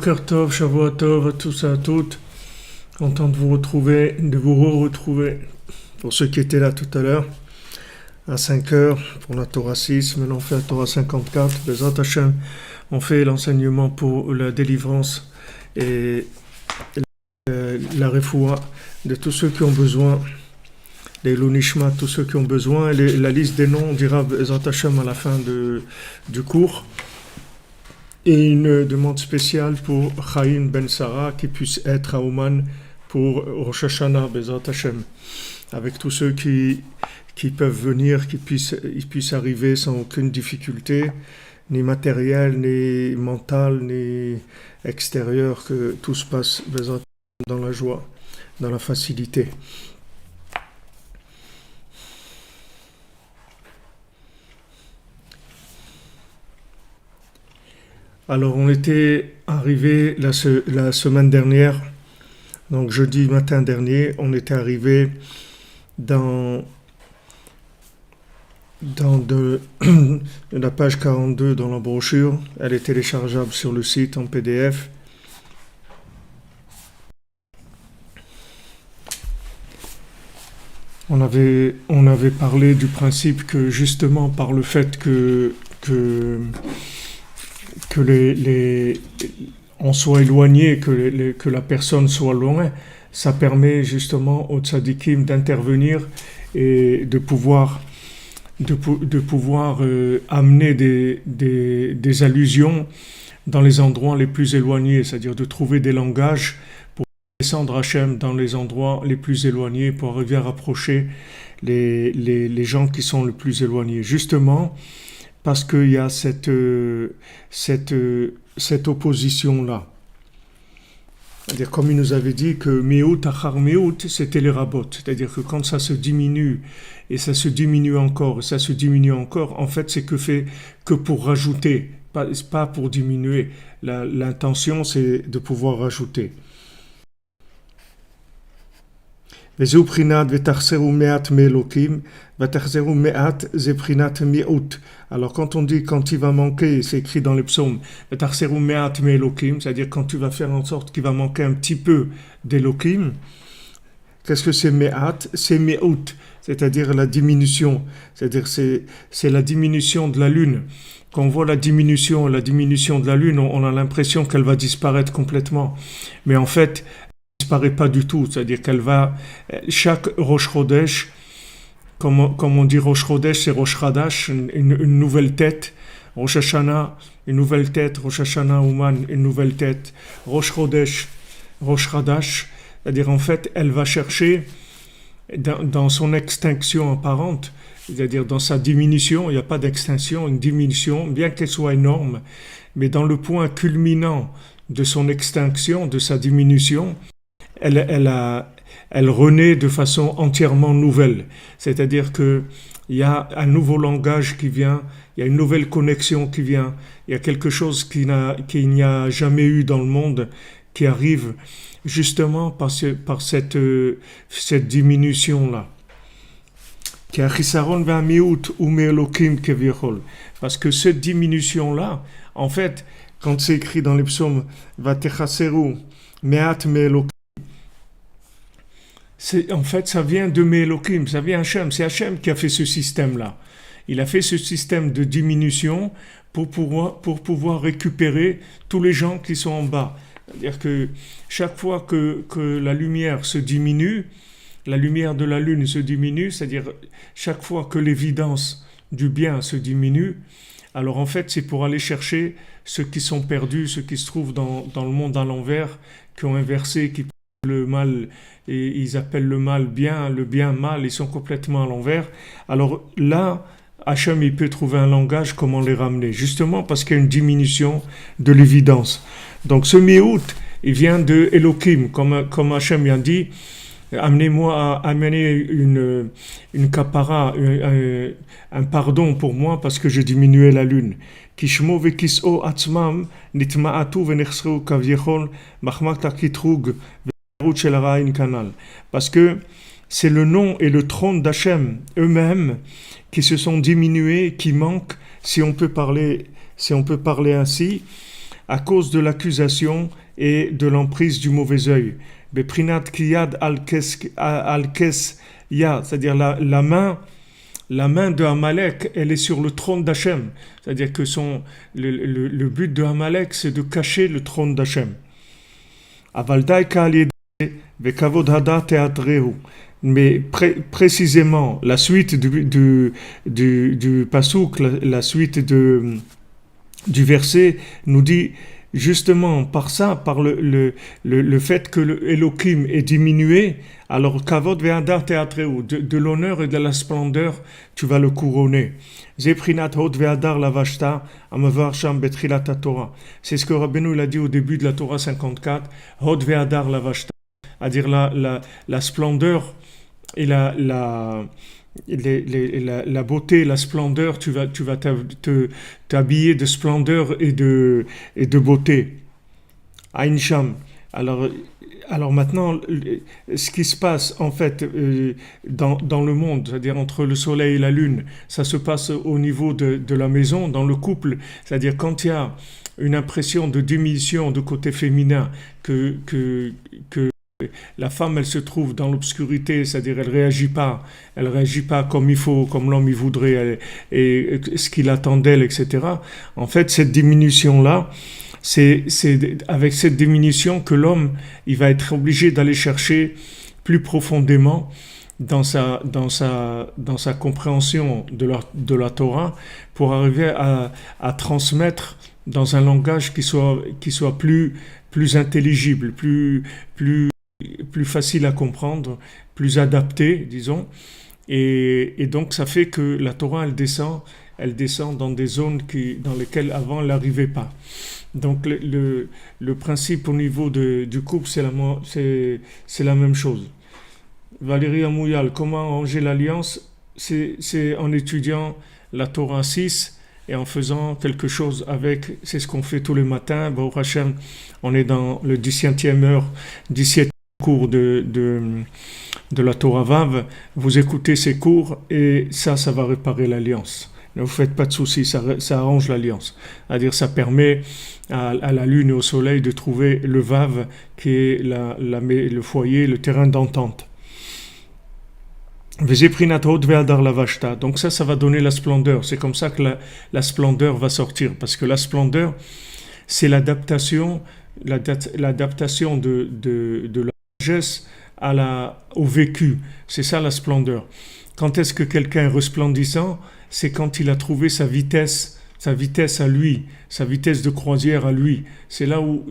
Boker Tov, Shavua Tov à tous et à toutes. Content de vous retrouver, de vous retrouver pour ceux qui étaient là tout à l'heure, à 5 heures pour la Torah 6. Maintenant on fait la Torah 54. Bezrat Hashem, on fait l'enseignement pour la délivrance et la refoua de tous ceux qui ont besoin, les Lunishma, tous ceux qui ont besoin. La liste des noms, on dira Bezrat Hashem à la fin du cours. Et une demande spéciale pour Chaim Ben Sarah qui puisse être à Oman pour Rosh Hashanah, Bezrat Hashem. Avec tous ceux qui peuvent venir, ils puissent arriver sans aucune difficulté, ni matérielle, ni mentale, ni extérieure, que tout se passe Bezrat Hashem dans la joie, dans la facilité. Alors, on était arrivé la semaine dernière, donc jeudi matin dernier, on était arrivé dans la page 42 dans la brochure. Elle est téléchargeable sur le site en PDF. On avait parlé du principe que justement par le fait que on soit éloigné, que la personne soit loin, ça permet justement aux tzadikim d'intervenir et de pouvoir amener des allusions dans les endroits les plus éloignés, c'est-à-dire de trouver des langages pour descendre Hachem dans les endroits les plus éloignés, pour arriver à rapprocher les gens qui sont les plus éloignés. Justement, parce qu'il y a cette opposition-là. C'est-à-dire, comme il nous avait dit que Meout achar Meout, c'était les rabots. C'est-à-dire que quand ça se diminue, et ça se diminue encore, et ça se diminue encore, en fait, c'est que pour rajouter, pas pour diminuer. L'intention, c'est de pouvoir rajouter. Alors quand on dit quand il va manquer, c'est écrit dans les psaumes, c'est-à-dire quand tu vas faire en sorte qu'il va manquer un petit peu d'Elohim. Qu'est-ce que c'est me'at? C'est me'out, c'est-à-dire la diminution, c'est-à-dire c'est la diminution de la lune. Quand on voit la diminution de la lune, on a l'impression qu'elle va disparaître complètement, mais en fait disparaît pas du tout, c'est-à-dire qu'elle va, chaque Rosh Chodesh, comme on dit Rosh Chodesh, c'est Rosh Chadash, une nouvelle tête, Rosh Hashanah, une nouvelle tête, Rosh Hashanah Ouman, une nouvelle tête, Rosh Chodesh, Rosh Chadash, c'est-à-dire en fait, elle va chercher dans son extinction apparente, c'est-à-dire dans sa diminution, il n'y a pas d'extinction, une diminution, bien qu'elle soit énorme, mais dans le point culminant de son extinction, de sa diminution, elle renaît de façon entièrement nouvelle. C'est-à-dire qu'il y a un nouveau langage qui vient, il y a une nouvelle connexion qui vient, il y a quelque chose qu'il n'y a jamais eu dans le monde qui arrive justement par cette diminution-là. Parce que cette diminution-là, en fait, quand c'est écrit dans les psaumes, Vatechaseru, Me'at Me'elokim, en fait, ça vient de Me'elokim, ça vient Hachem. C'est Hachem qui a fait ce système-là. Il a fait ce système de diminution pour pouvoir récupérer tous les gens qui sont en bas. C'est-à-dire que chaque fois que la lumière se diminue, la lumière de la lune se diminue, c'est-à-dire chaque fois que l'évidence du bien se diminue, alors en fait, c'est pour aller chercher ceux qui sont perdus, ceux qui se trouvent dans le monde à l'envers, qui ont inversé, qui le mal, et ils appellent le mal bien, le bien mal, ils sont complètement à l'envers. Alors là, Hachem, il peut trouver un langage comment les ramener, justement parce qu'il y a une diminution de l'évidence. Donc ce Me'out, il vient de Elohim, comme Hachem a dit, amenez-moi à amener une kapara, un pardon pour moi parce que j'ai diminué la lune. Kishmo vekis'o atzmam nitma'atu venechsreu kavyechol machmak takitrug verut shel ha'ra'in kanal. Parce que c'est le nom et le trône d'Hachem eux-mêmes qui se sont diminués, qui manquent, si on peut parler ainsi, à cause de l'accusation et de l'emprise du mauvais œil. Beprinat kiyad al-kes ya, c'est-à-dire la main de Amalek, elle est sur le trône d'Hachem. C'est-à-dire que le but de Amalek, c'est de cacher le trône d'Hachem. Avaldai ka'al vekavod hada teatrehu. Mais précisément, la suite du pasouk, la suite du verset nous dit justement par ça, par le fait que le Elohim est diminué, alors kavod ve'adar teatreu, de l'honneur et de la splendeur, tu vas le couronner. Zeprinat hod ve'adar lavashta amavar sham betrilat Torah. C'est ce que Rabbeinu il a dit au début de la Torah 54, hod ve'adar lavashta, c'est-à-dire la splendeur et la beauté, la splendeur, tu vas t'habiller de splendeur et de beauté. Ain Sham. Alors maintenant, ce qui se passe en fait dans le monde, c'est-à-dire entre le soleil et la lune, ça se passe au niveau de la maison, dans le couple, c'est-à-dire quand il y a une impression de diminution de côté féminin, que la femme, elle se trouve dans l'obscurité, c'est-à-dire elle réagit pas comme il faut, comme l'homme il voudrait, et ce qu'il attend d'elle, etc. En fait, cette diminution-là, c'est avec cette diminution que l'homme, il va être obligé d'aller chercher plus profondément dans sa compréhension de la Torah pour arriver à transmettre dans un langage qui soit plus intelligible, plus facile à comprendre, plus adapté, disons. Et donc, ça fait que la Torah, elle descend dans des zones dans lesquelles avant, elle n'arrivait pas. Donc, le principe au niveau du couple, c'est la même chose. Valérie Amouyal, comment arranger l'alliance? C'est en étudiant la Torah 6 et en faisant quelque chose avec, c'est ce qu'on fait tous les matins. Baruch Hashem, on est dans le 17e cours de la Torah Vav, vous écoutez ces cours et ça va réparer l'alliance. Ne vous faites pas de soucis, ça arrange l'alliance. C'est-à-dire ça permet à la lune et au soleil de trouver le Vav qui est le foyer, le terrain d'entente. Donc ça va donner la splendeur. C'est comme ça que la splendeur va sortir. Parce que la splendeur, c'est l'adaptation de la sagesse au vécu. C'est ça la splendeur. Quand est-ce que quelqu'un est resplendissant? C'est quand il a trouvé sa vitesse à lui, sa vitesse de croisière à lui. C'est là où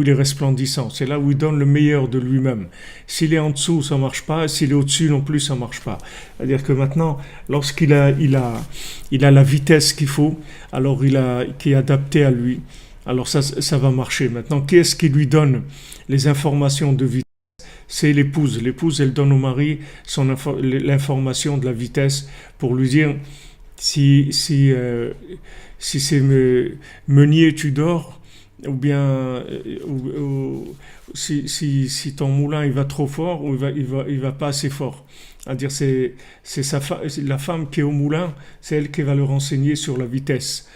il est resplendissant. C'est là où il donne le meilleur de lui-même. S'il est en dessous, ça marche pas. S'il est au-dessus non plus, ça marche pas. C'est-à-dire que maintenant, lorsqu'il a la vitesse qu'il faut, alors qui est adapté à lui, alors ça va marcher. Maintenant, qui est-ce qui lui donne les informations de vitesse? C'est l'épouse. L'épouse, elle donne au mari l'information de la vitesse pour lui dire si c'est meunier tu dors, ou bien si ton moulin il va trop fort ou il va pas assez fort. C'est-à-dire c'est la femme qui est au moulin, c'est elle qui va le renseigner sur la vitesse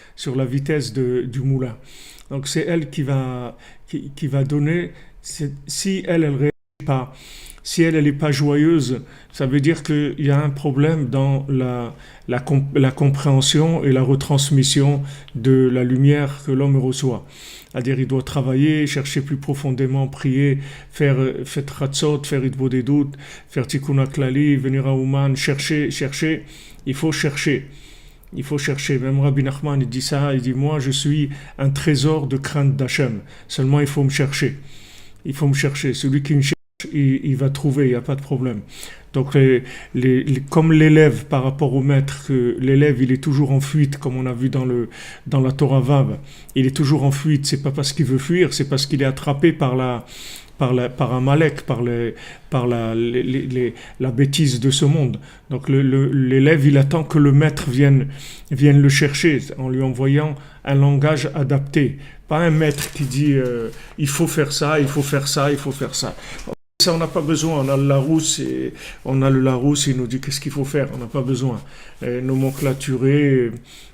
du moulin. Donc c'est elle qui va donner. Si elle réagit pas, si elle n'est pas joyeuse, ça veut dire qu'il y a un problème dans la compréhension et la retransmission de la lumière que l'homme reçoit. C'est-à-dire il doit travailler, chercher plus profondément, prier, faire ratzot, faire itbodedut, faire tikkun klali, venir à Ouman, chercher. Il faut chercher. Même Rabbi Nachman il dit ça, il dit moi je suis un trésor de crainte d'Hachem. Seulement il faut me chercher. Celui qui me cherche, il va trouver, il n'y a pas de problème. Donc comme l'élève par rapport au maître, que l'élève il est toujours en fuite, comme on a vu dans la Torah Vav, il est toujours en fuite, c'est pas parce qu'il veut fuir, c'est parce qu'il est attrapé par Amalek, par la bêtise de ce monde. Donc l'élève il attend que le maître vienne le chercher en lui envoyant un langage adapté. Pas un maître qui dit il faut faire ça. ça, on n'a pas besoin. On a le Larousse, et on a le Larousse, il nous dit qu'est-ce qu'il faut faire. On n'a pas besoin. Nomenclaturé,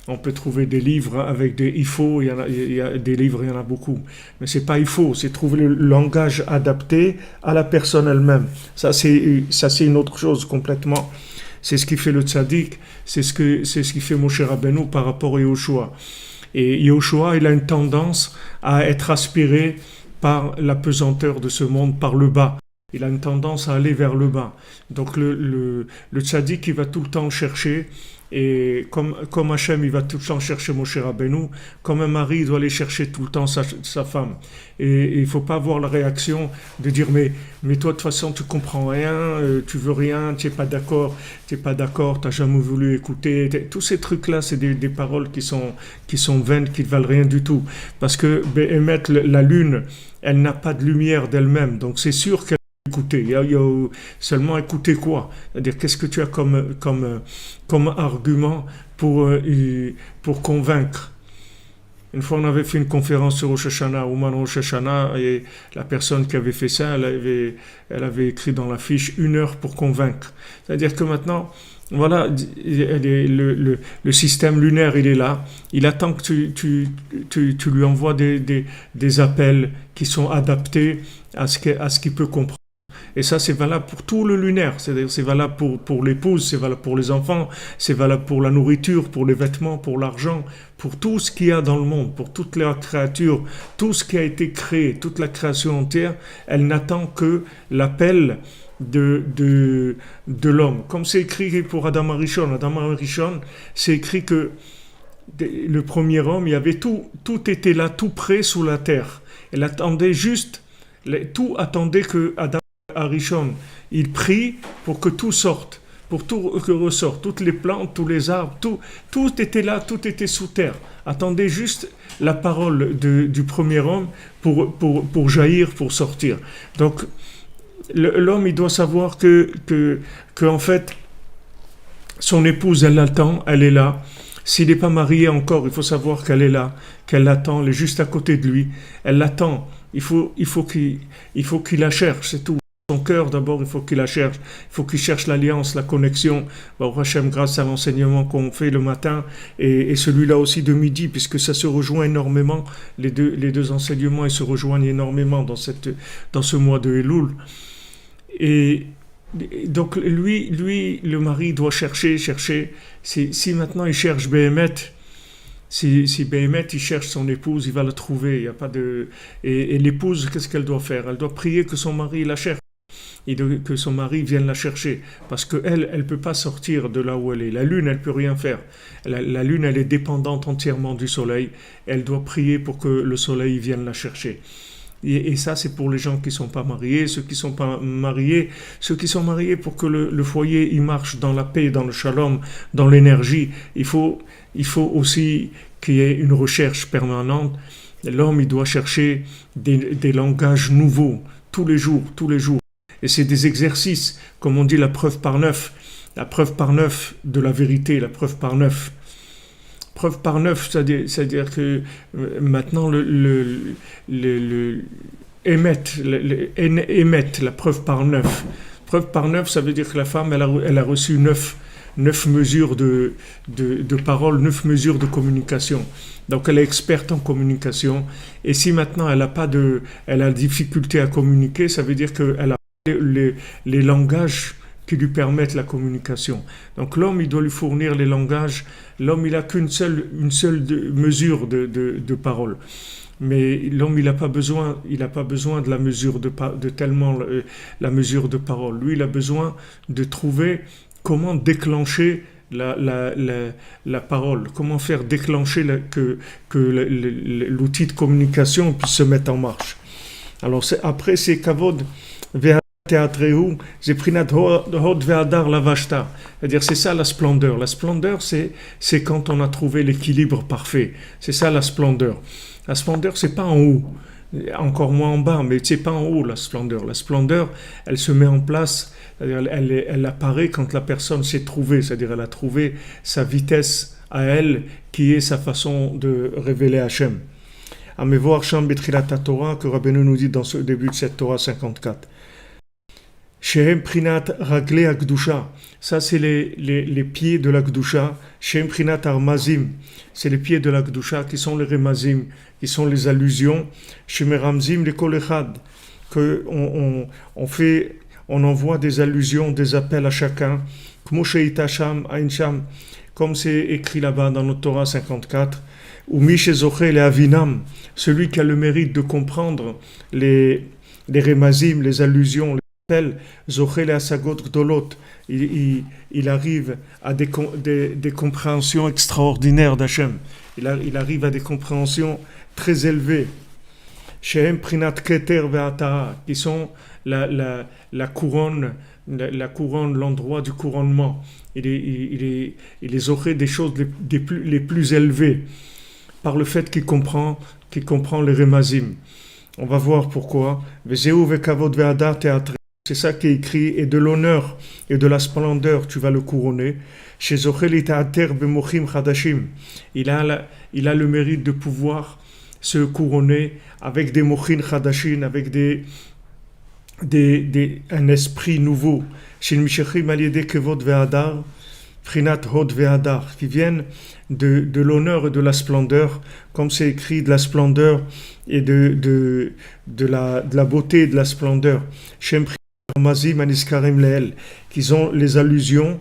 on peut trouver des livres avec des il faut, il y a des livres, il y en a beaucoup. Mais c'est pas il faut, c'est trouver le langage adapté à la personne elle-même. Ça, c'est une autre chose complètement. C'est ce qui fait le tzaddik, c'est ce qui fait Moshe Rabbeinu par rapport à Yehoshua. Et Yehoshua, il a une tendance à être aspiré par la pesanteur de ce monde, par le bas. Il a une tendance à aller vers le bas. Donc le tzaddik, il va tout le temps chercher, et comme Hachem, il va tout le temps chercher Moshe Rabbeinu, comme un mari, il doit aller chercher tout le temps sa femme. Et il ne faut pas avoir la réaction de dire mais toi de toute façon tu comprends rien, tu veux rien, tu n'es pas d'accord, tu n'as jamais voulu écouter. Tous ces trucs-là, c'est des paroles qui sont vaines, qui ne valent rien du tout. Parce que la lune, elle n'a pas de lumière d'elle-même, donc c'est sûr qu'elle écouter. Il y a seulement écouter quoi? C'est-à-dire, qu'est-ce que tu as comme argument pour convaincre? Une fois, on avait fait une conférence sur Rosh Hashanah, Ouman Rosh Hashanah, et la personne qui avait fait ça, elle avait écrit dans la fiche 1 heure pour convaincre. C'est-à-dire que maintenant, voilà, le système lunaire, il est là. Il attend que tu lui envoies des appels qui sont adaptés à ce qu'il peut comprendre. Et ça, c'est valable pour tout le lunaire. C'est-à-dire, c'est valable pour l'épouse, c'est valable pour les enfants, c'est valable pour la nourriture, pour les vêtements, pour l'argent, pour tout ce qu'il y a dans le monde, pour toute la créature, tout ce qui a été créé, toute la création entière, elle n'attend que l'appel de l'homme. Comme c'est écrit pour Adam Arishon. Adam Arishon, c'est écrit que le premier homme, il y avait tout était là, tout prêt sous la terre. Elle attendait juste, tout attendait que Adam Arishon, il prie pour que tout sorte, pour tout que ressorte, toutes les plantes, tous les arbres, tout était là, tout était sous terre. Attendez juste la parole du premier homme pour jaillir, pour sortir. Donc, l'homme, il doit savoir que en fait, son épouse, elle l'attend, elle est là. S'il n'est pas marié encore, il faut savoir qu'elle est là, qu'elle l'attend, elle est juste à côté de lui. Elle l'attend. Il faut qu'il la cherche, c'est tout. Son cœur, d'abord, il faut qu'il la cherche. Il faut qu'il cherche l'alliance, la connexion. Bon, Hachem, grâce à l'enseignement qu'on fait le matin et celui-là aussi de midi, puisque ça se rejoint énormément. Les deux enseignements, ils se rejoignent énormément dans ce mois de Elul. Et donc, lui, le mari doit chercher. Si maintenant il cherche Béhémet, si Béhémet, il cherche son épouse, il va la trouver. Il y a pas de... Et l'épouse, qu'est-ce qu'elle doit faire? Elle doit prier que son mari la cherche. Et que son mari vienne la chercher. Parce qu'elle, elle ne peut pas sortir de là où elle est. La lune, elle ne peut rien faire. La lune, elle est dépendante entièrement du soleil. Elle doit prier pour que le soleil vienne la chercher. Et ça, c'est pour les gens qui ne sont pas mariés, ceux qui ne sont pas mariés, ceux qui sont mariés pour que le foyer, il marche dans la paix, dans le shalom, dans l'énergie. Il faut aussi qu'il y ait une recherche permanente. L'homme, il doit chercher des langages nouveaux, tous les jours. Et c'est des exercices, comme on dit, la preuve par 9 de la vérité, la preuve par 9. Preuve par 9, c'est-à-dire que maintenant émettre la preuve par 9. Preuve par 9, ça veut dire que la femme, elle a reçu 9 mesures de parole, 9 mesures de communication. Donc elle est experte en communication. Et si maintenant elle a difficulté à communiquer, ça veut dire qu'elle a les langages qui lui permettent la communication. Donc l'homme, il doit lui fournir les langages. L'homme, il n'a une seule mesure de parole. Mais l'homme, il n'a pas besoin de la mesure la mesure de parole. Lui, il a besoin de trouver comment déclencher la parole, comment faire déclencher que l'outil de communication puisse se mettre en marche. Alors après, c'est kavod Théâtreu, Zeprinat Hod Ve'adar Lavashta. C'est-à-dire, c'est ça la splendeur. La splendeur, c'est quand on a trouvé l'équilibre parfait. C'est ça la splendeur. La splendeur, c'est pas en haut, encore moins en bas, mais c'est pas en haut la splendeur. La splendeur, elle se met en place, c'est-à-dire elle apparaît quand la personne s'est trouvée, c'est-à-dire elle a trouvé sa vitesse à elle, qui est sa façon de révéler Hachem. À me voir Sham Betrilat Torah, que Rabbeinu nous dit dans ce début de cette Torah 54. Shehem Prinat Ragle Akdusha. Ça, c'est les pieds de l'Akdusha. Shehem Prinat Armazim. C'est les pieds de l'Akdusha qui sont les Remazim, qui sont les allusions. Shemeramzim les Kolechad. On envoie des allusions, des appels à chacun. Kmosheiitasham Ainsham. Comme c'est écrit là-bas dans notre Torah 54. Ou Mishezoché les Avinam. Celui qui a le mérite de comprendre les Remazim, les allusions, Zoché les Asagot Gdolot, il arrive à des compréhensions extraordinaires d'Hachem. Il arrive à des compréhensions très élevées. Shehem Prinat Keter Ve'ata, qui sont la couronne, l'endroit du couronnement. Il les aurait des choses les plus élevées par le fait qu'il comprend les Remazim. On va voir pourquoi. Vezeu ve'kavod ve'adar te'atre. C'est ça qui est écrit, et de l'honneur et de la splendeur, tu vas le couronner. Chez Zochel Ta'ater Bemochim Chadashim. Il a le mérite de pouvoir se couronner avec des Mochin Chadashim, avec un esprit nouveau. Chez Mishachim Aliede Kevod Ve'adar, Prinat Hod Ve'adar, qui viennent de l'honneur et de la splendeur, comme c'est écrit, de la splendeur et de la beauté et de la splendeur. Shem Mazim Aniskarim Leel, qui ont les allusions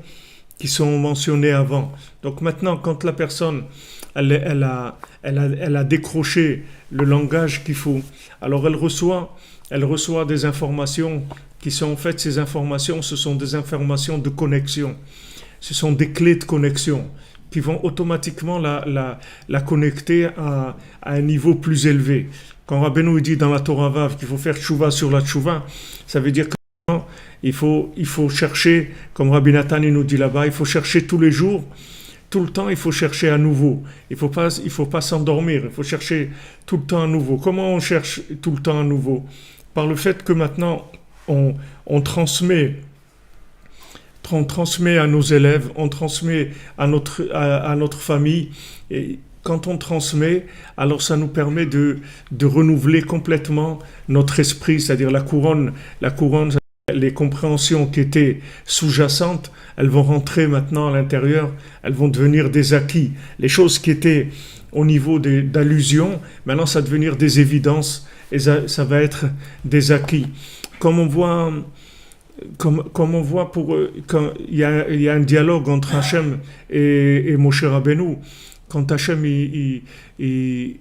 qui sont mentionnées avant. Donc maintenant, quand la personne elle a décroché le langage qu'il faut, alors elle reçoit des informations qui sont en fait, ces informations, ce sont des informations de connexion. Ce sont des clés de connexion qui vont automatiquement la connecter à un niveau plus élevé. Quand Rabbeinu dit dans la Torah Vav qu'il faut faire tchouva sur la tchouva, ça veut dire que il faut chercher, comme Rabbi Nathan nous dit là-bas, il faut chercher tous les jours, tout le temps, il faut chercher à nouveau. Il faut pas s'endormir, il faut chercher tout le temps à nouveau. Comment on cherche tout le temps à nouveau? Par le fait que maintenant, on transmet à nos élèves, on transmet à notre famille. Et quand on transmet, alors ça nous permet de renouveler complètement notre esprit, c'est-à-dire la couronne, les compréhensions qui étaient sous-jacentes, elles vont rentrer maintenant à l'intérieur, elles vont devenir des acquis. Les choses qui étaient au niveau d'allusion, maintenant ça va devenir des évidences et ça va être des acquis. Comme on voit quand il y a un dialogue entre Hachem et Moshe Rabbeinu, quand Hachem il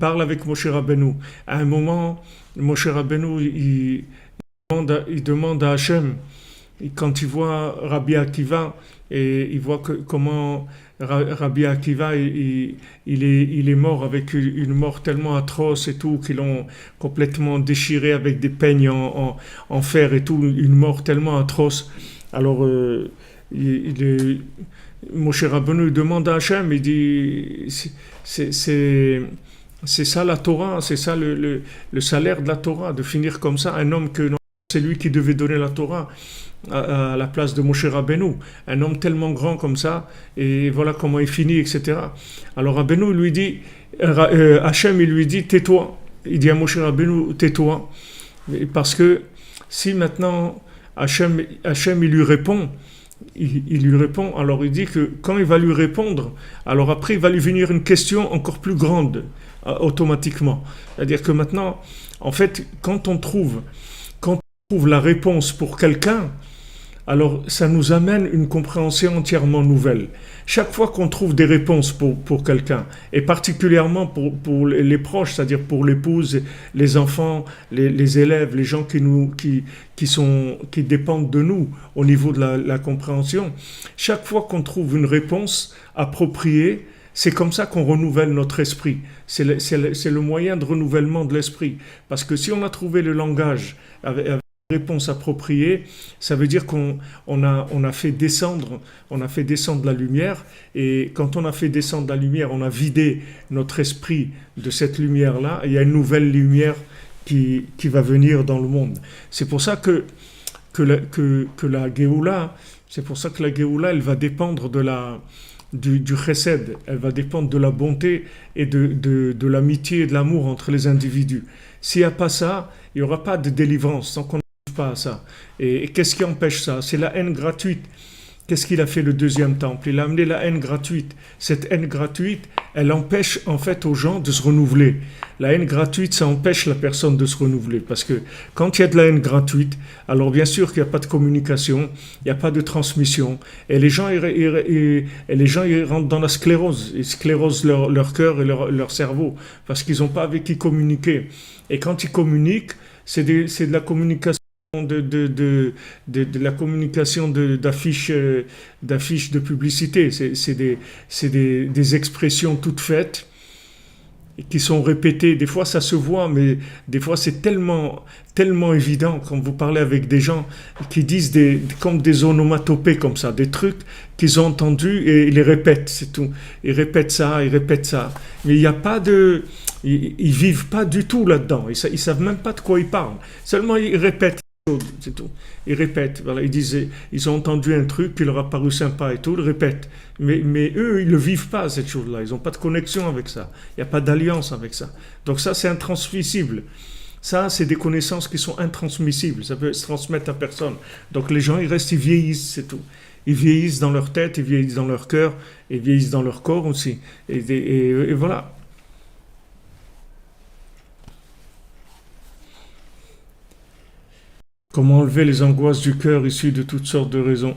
parle avec Moshe Rabbeinu, à un moment Moshe Rabbeinu il demande à Hachem, quand il voit Rabbi Akiva et il voit comment Rabbi Akiva il est mort avec une mort tellement atroce et tout, qu'ils l'ont complètement déchiré avec des peignes en fer et tout, une mort tellement atroce. Alors Moshe Rabbeinu demande à Hachem, il dit c'est ça la Torah, c'est ça le salaire de la Torah, de finir comme ça, un homme que c'est lui qui devait donner la Torah à la place de Moshe Rabbeinu, un homme tellement grand comme ça, et voilà comment il finit, etc. Alors Rabbeinu lui dit, Hachem il lui dit, tais-toi. Il dit à Moshe Rabbeinu, tais-toi. Parce que si maintenant Hachem il lui répond, il lui répond, alors il dit que quand il va lui répondre, alors après il va lui venir une question encore plus grande, automatiquement. C'est-à-dire que maintenant, en fait, quand on trouve la réponse pour quelqu'un, alors ça nous amène une compréhension entièrement nouvelle. Chaque fois qu'on trouve des réponses pour quelqu'un, et particulièrement pour les proches, c'est-à-dire pour l'épouse, les enfants, les élèves, les gens qui dépendent de nous au niveau de la compréhension, chaque fois qu'on trouve une réponse appropriée, c'est comme ça qu'on renouvelle notre esprit. C'est le moyen de renouvellement de l'esprit. Parce que si on a trouvé le langage avec réponse appropriée, ça veut dire qu'on a fait descendre la lumière, et quand on a fait descendre la lumière, on a vidé notre esprit de cette lumière-là, et il y a une nouvelle lumière qui va venir dans le monde. C'est pour ça que la Géoula, elle va dépendre du chesed, elle va dépendre de la bonté et de l'amitié et de l'amour entre les individus. S'il n'y a pas ça, il n'y aura pas de délivrance. Tant qu'on pas à ça. Et qu'est-ce qui empêche ça? C'est la haine gratuite. Qu'est-ce qu'il a fait le deuxième temple? Il a amené la haine gratuite. Cette haine gratuite, elle empêche en fait aux gens de se renouveler. La haine gratuite, ça empêche la personne de se renouveler. Parce que quand il y a de la haine gratuite, alors bien sûr qu'il n'y a pas de communication, il n'y a pas de transmission. Et les gens, ils rentrent dans la sclérose. Ils sclérosent leur cœur et leur cerveau. Parce qu'ils n'ont pas avec qui communiquer. Et quand ils communiquent, c'est de la communication de la communication d'affiches de publicité. C'est des expressions toutes faites et qui sont répétées. Des fois, ça se voit, mais des fois, c'est tellement évident quand vous parlez avec des gens qui disent comme des onomatopées comme ça, des trucs qu'ils ont entendus et ils les répètent, c'est tout. Ils répètent ça. Mais il n'y a pas de... Ils vivent pas du tout là-dedans. Ils savent même pas de quoi ils parlent. Seulement, ils répètent. C'est tout. Ils répètent. Voilà, ils ont entendu un truc qui leur a paru sympa et tout, ils répètent. Mais eux, ils ne vivent pas cette chose-là. Ils n'ont pas de connexion avec ça. Il n'y a pas d'alliance avec ça. Donc ça, c'est intransmissible. Ça, c'est des connaissances qui sont intransmissibles. Ça peut se transmettre à personne. Donc les gens, ils vieillissent, c'est tout. Ils vieillissent dans leur tête, ils vieillissent dans leur cœur, ils vieillissent dans leur corps aussi. Et voilà. Comment enlever les angoisses du cœur issues de toutes sortes de raisons?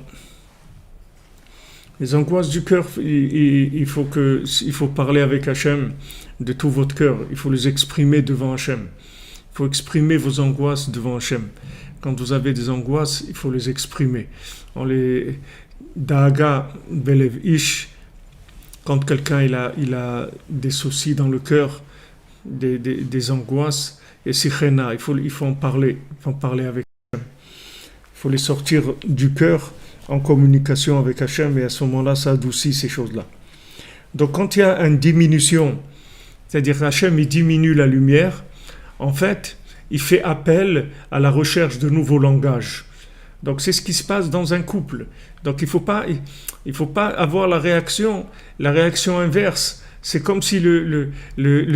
Les angoisses du cœur, il faut parler avec Hachem de tout votre cœur. Il faut les exprimer devant Hachem. Il faut exprimer vos angoisses devant Hachem. Quand vous avez des angoisses, il faut les exprimer. Daaga belev ish, quand quelqu'un il a des soucis dans le cœur, des angoisses, et sichena, il faut en parler. Il faut en parler avec. Il faut les sortir du cœur en communication avec Hachem et à ce moment-là, ça adoucit ces choses-là. Donc quand il y a une diminution, c'est-à-dire Hachem il diminue la lumière, en fait, il fait appel à la recherche de nouveaux langages. Donc c'est ce qui se passe dans un couple. Donc il faut pas avoir la réaction inverse. C'est comme si le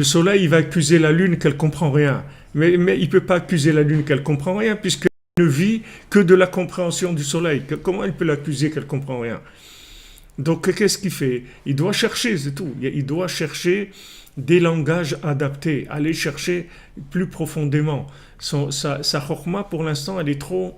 soleil il va accuser la lune qu'elle comprend rien. Mais il peut pas accuser la lune qu'elle comprend rien puisque ne vit que de la compréhension du soleil. Comment il peut l'accuser qu'elle ne comprend rien? Donc, qu'est-ce qu'il fait? Il doit chercher, c'est tout. Il doit chercher des langages adaptés, aller chercher plus profondément. Sa chorma, pour l'instant, elle est trop...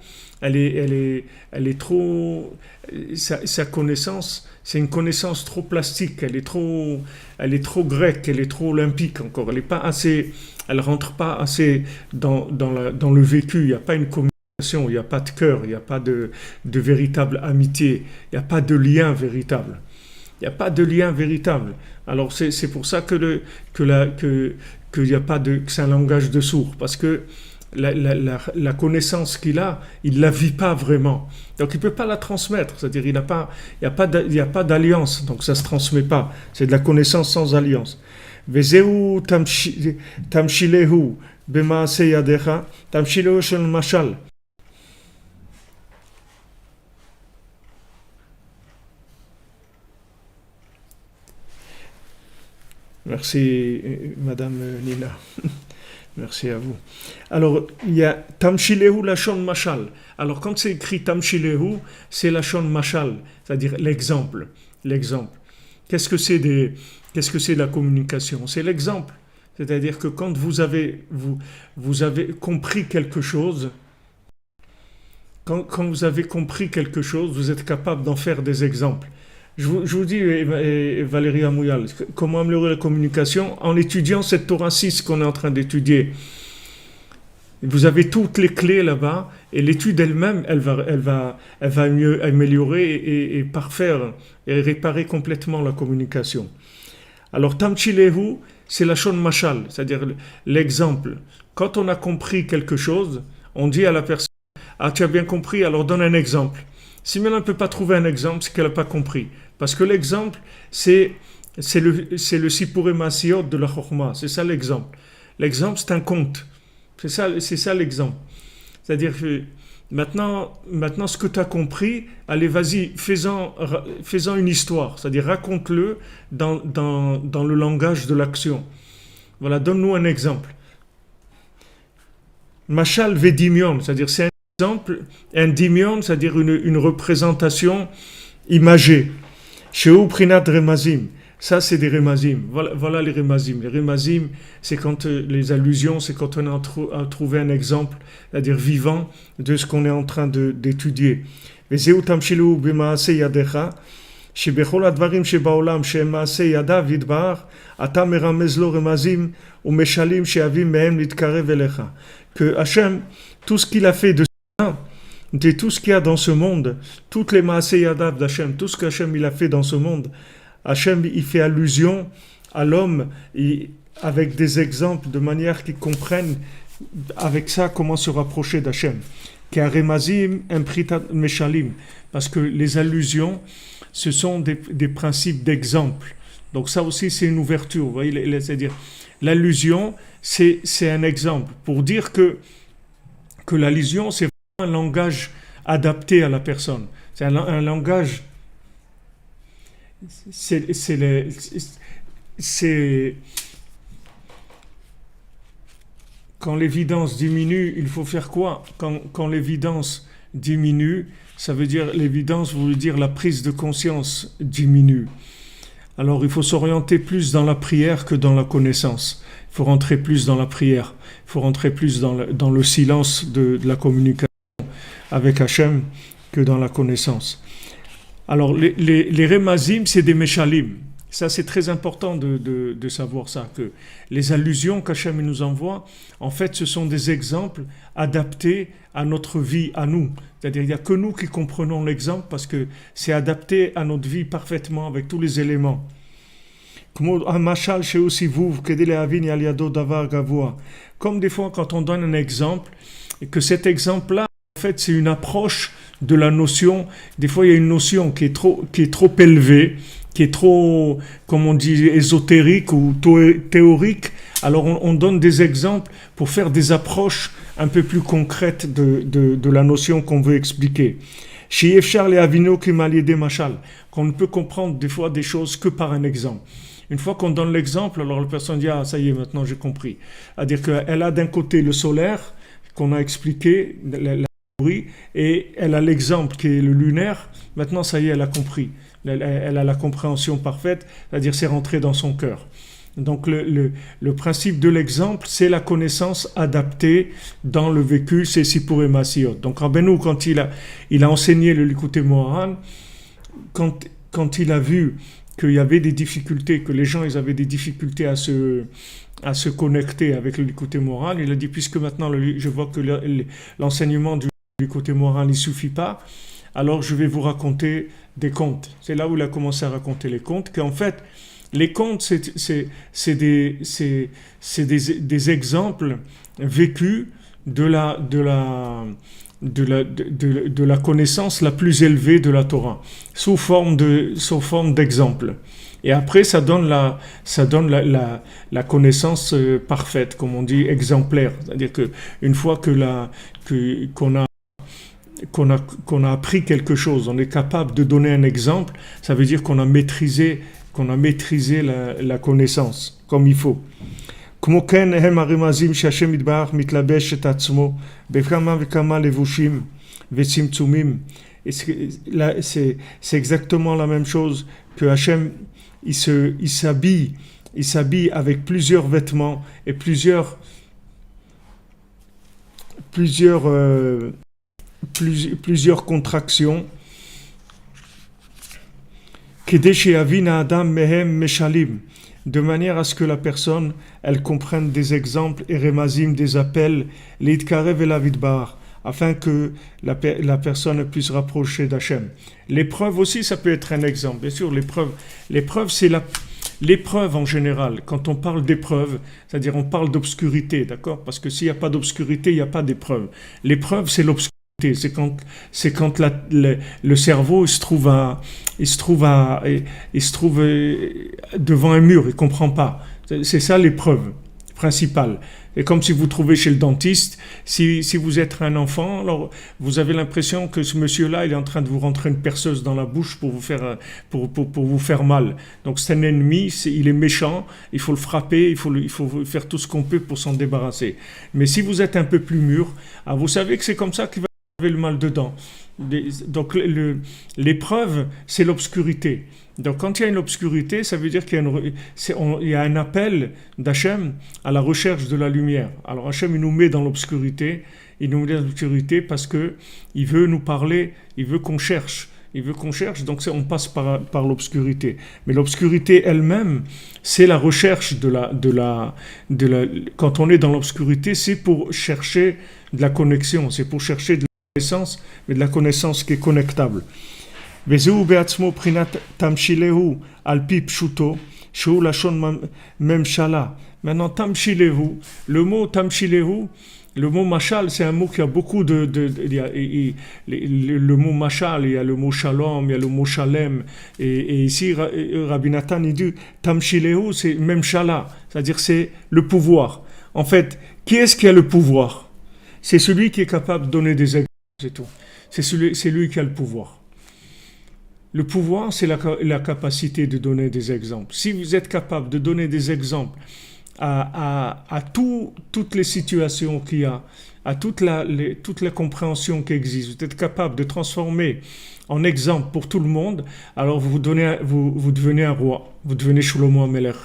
Sa connaissance, c'est une connaissance trop plastique, elle est trop grecque, elle est trop olympique encore. Elle rentre pas assez dans le vécu. Il n'y a pas une communication. Il n'y a pas de cœur, il n'y a pas de véritable amitié, il n'y a pas de lien véritable. Il n'y a pas de lien véritable. Alors c'est pour ça que y a pas que c'est un langage de sourd, parce que la connaissance qu'il a, il ne la vit pas vraiment. Donc il ne peut pas la transmettre, c'est-à-dire il n'y a pas d'alliance, donc ça ne se transmet pas. C'est de la connaissance sans alliance. Vezeu tamshilehu bemaase yadecha tamshilehu shel mashal. Merci, Madame Nina. Merci à vous. Alors, il y a Tamshilehu Lachon Mashal. Alors, quand c'est écrit Tamshilehu, c'est Lachon Mashal, c'est-à-dire l'exemple. L'exemple. Qu'est-ce que c'est de la communication? C'est l'exemple. C'est-à-dire que quand vous avez compris quelque chose, quand vous avez compris quelque chose, vous êtes capable d'en faire des exemples. Je vous dis, Valérie Amouyal, comment améliorer la communication en étudiant cette Torah 6 qu'on est en train d'étudier. Vous avez toutes les clés là-bas et l'étude elle-même, elle va mieux améliorer et parfaire et réparer complètement la communication. Alors, Tamchilehu, c'est la Shon Mashal, c'est-à-dire l'exemple. Quand on a compris quelque chose, on dit à la personne, ah, tu as bien compris, alors donne un exemple. Si maintenant elle ne peut pas trouver un exemple, c'est qu'elle n'a pas compris. Parce que l'exemple, c'est le Sipuré Masiot de la Chokhma. C'est ça l'exemple. L'exemple, c'est un conte. C'est ça l'exemple. C'est-à-dire que maintenant, ce que tu as compris, allez, vas-y, fais-en une histoire. C'est-à-dire, raconte-le dans le langage de l'action. Voilà, donne-nous un exemple. Machal Vedimion, c'est-à-dire, c'est un exemple, un dimion, c'est-à-dire une représentation imagée. Sheu prinat remazim. Ça, c'est des remazim. Voilà les remazim. Les remazim, c'est quand les allusions, c'est quand on a trouvé un exemple, c'est-à-dire vivant, de ce qu'on est en train d'étudier. Vezeu tamshilu b'maaseh yadecha, שבכל הדברים שבעולם שהם מעשה ידיו יתברך, אתה מרמז לו רמזים ומשלים שיביאים מהם להתקרב אליך. Que Hachem, tout ce qu'il a fait de tout ce qu'il y a dans ce monde, toutes les maaseh yadav d'Hachem, tout ce qu'Hachem il a fait dans ce monde, Hachem il fait allusion à l'homme avec des exemples de manière qu'ils comprennent avec ça comment se rapprocher d'Hachem. Car remazim impritat meshalim, parce que les allusions ce sont des principes d'exemple. Donc ça aussi, c'est une ouverture. Vous voyez, c'est-à-dire, l'allusion, c'est un exemple. Pour dire que l'allusion, c'est vraiment un langage adapté à la personne. C'est un langage... C'est quand l'évidence diminue, il faut faire quoi? Quand l'évidence diminue, ça veut dire, l'évidence veut dire la prise de conscience diminue. Alors il faut s'orienter plus dans la prière que dans la connaissance. Il faut rentrer plus dans la prière. Il faut rentrer plus dans le silence de la communication avec Hachem que dans la connaissance. Alors les remazim, c'est des meshalim. Ça, c'est très important de savoir ça, que les allusions qu'Hachem nous envoie, en fait, ce sont des exemples adaptés à notre vie, à nous. C'est-à-dire, il n'y a que nous qui comprenons l'exemple parce que c'est adapté à notre vie parfaitement avec tous les éléments. Comme des fois, quand on donne un exemple, et que cet exemple-là, en fait, c'est une approche de la notion. Des fois, il y a une notion qui est trop élevée, qui est trop, comme on dit, ésotérique ou théorique. Alors on donne des exemples pour faire des approches un peu plus concrètes de la notion qu'on veut expliquer. Qu'on ne peut comprendre des fois des choses que par un exemple. Une fois qu'on donne l'exemple, alors la personne dit « Ah, ça y est, maintenant j'ai compris ». C'est-à-dire qu'elle a d'un côté le solaire, qu'on a expliqué, la théorie, et elle a l'exemple qui est le lunaire. Maintenant, ça y est, elle a compris. Elle a la compréhension parfaite, c'est-à-dire c'est rentré dans son cœur. Donc le principe de l'exemple, c'est la connaissance adaptée dans le vécu, c'est Sipur et Masiot. Donc Rabbeinu, quand il a enseigné le Likutei Moharan, quand il a vu qu'il y avait des difficultés, que les gens ils avaient des difficultés à se connecter avec le Likutei Moharan, il a dit, puisque maintenant je vois que l'enseignement du Likutei Moharan ne suffit pas, alors je vais vous raconter des contes. C'est là où il a commencé à raconter les contes, qu'en fait, les contes, c'est des exemples vécus de la connaissance la plus élevée de la Torah, sous forme d'exemples. Et après, ça donne la connaissance parfaite, comme on dit, exemplaire. C'est-à-dire qu'une fois qu'on a appris quelque chose, on est capable de donner un exemple, ça veut dire qu'on a maîtrisé la connaissance comme il faut. כמו כן הם הרמזים שהשם יתברך מתלבש את עצמו בכמה וכמה לבושים וצמצומים. C'est exactement la même chose que Hachem, il s'habille avec plusieurs vêtements et plusieurs contractions. De manière à ce que la personne, elle comprenne des exemples et remazim, des appels, afin que la personne puisse rapprocher d'Hachem. L'épreuve aussi, ça peut être un exemple. Bien sûr, l'épreuve, c'est l'épreuve en général. Quand on parle d'épreuve, c'est-à-dire on parle d'obscurité, d'accord? Parce que s'il n'y a pas d'obscurité, il n'y a pas d'épreuve. L'épreuve, c'est l'obscurité. C'est quand le cerveau il se trouve devant un mur, il comprend pas. C'est ça l'épreuve principale. Et comme si vous trouvez chez le dentiste, si vous êtes un enfant, alors vous avez l'impression que ce monsieur-là, il est en train de vous rentrer une perceuse dans la bouche pour vous faire mal. Donc c'est un ennemi, il est méchant, il faut le frapper, il faut faire tout ce qu'on peut pour s'en débarrasser. Mais si vous êtes un peu plus mûr, vous savez que c'est comme ça qu'il va le mal dedans. Donc l'épreuve, c'est l'obscurité. Donc quand il y a une obscurité, ça veut dire il y a un appel d'Hachem à la recherche de la lumière. Alors Hachem, il nous met dans l'obscurité, il nous met dans l'obscurité parce que il veut nous parler, il veut qu'on cherche. Il veut qu'on cherche, donc on passe par l'obscurité. Mais l'obscurité elle-même, c'est la recherche quand on est dans l'obscurité, c'est pour chercher de la connexion, c'est pour chercher de la connaissance, mais de la connaissance qui est connectable. וזהו בעצמו בחינת תמשילהו על פי פשוטו, שהוא לשון ממשלה. Maintenant, תמשילהו, le mot machal, c'est un mot qui a beaucoup le mot machal, il y a le mot shalom, il y a le mot shalem, et ici, Rabbi Nathan, il dit, tamshilehu, c'est memshala, c'est-à-dire c'est le pouvoir. En fait, qui est-ce qui a le pouvoir? C'est celui qui est capable de donner des exemples, c'est tout. C'est lui qui a le pouvoir. Le pouvoir, c'est la capacité de donner des exemples. Si vous êtes capable de donner des exemples à toutes les situations qu'il y a, à toute la compréhension qui existe, vous êtes capable de transformer en exemple pour tout le monde, alors vous devenez un roi, vous devenez Shlomo HaMelech.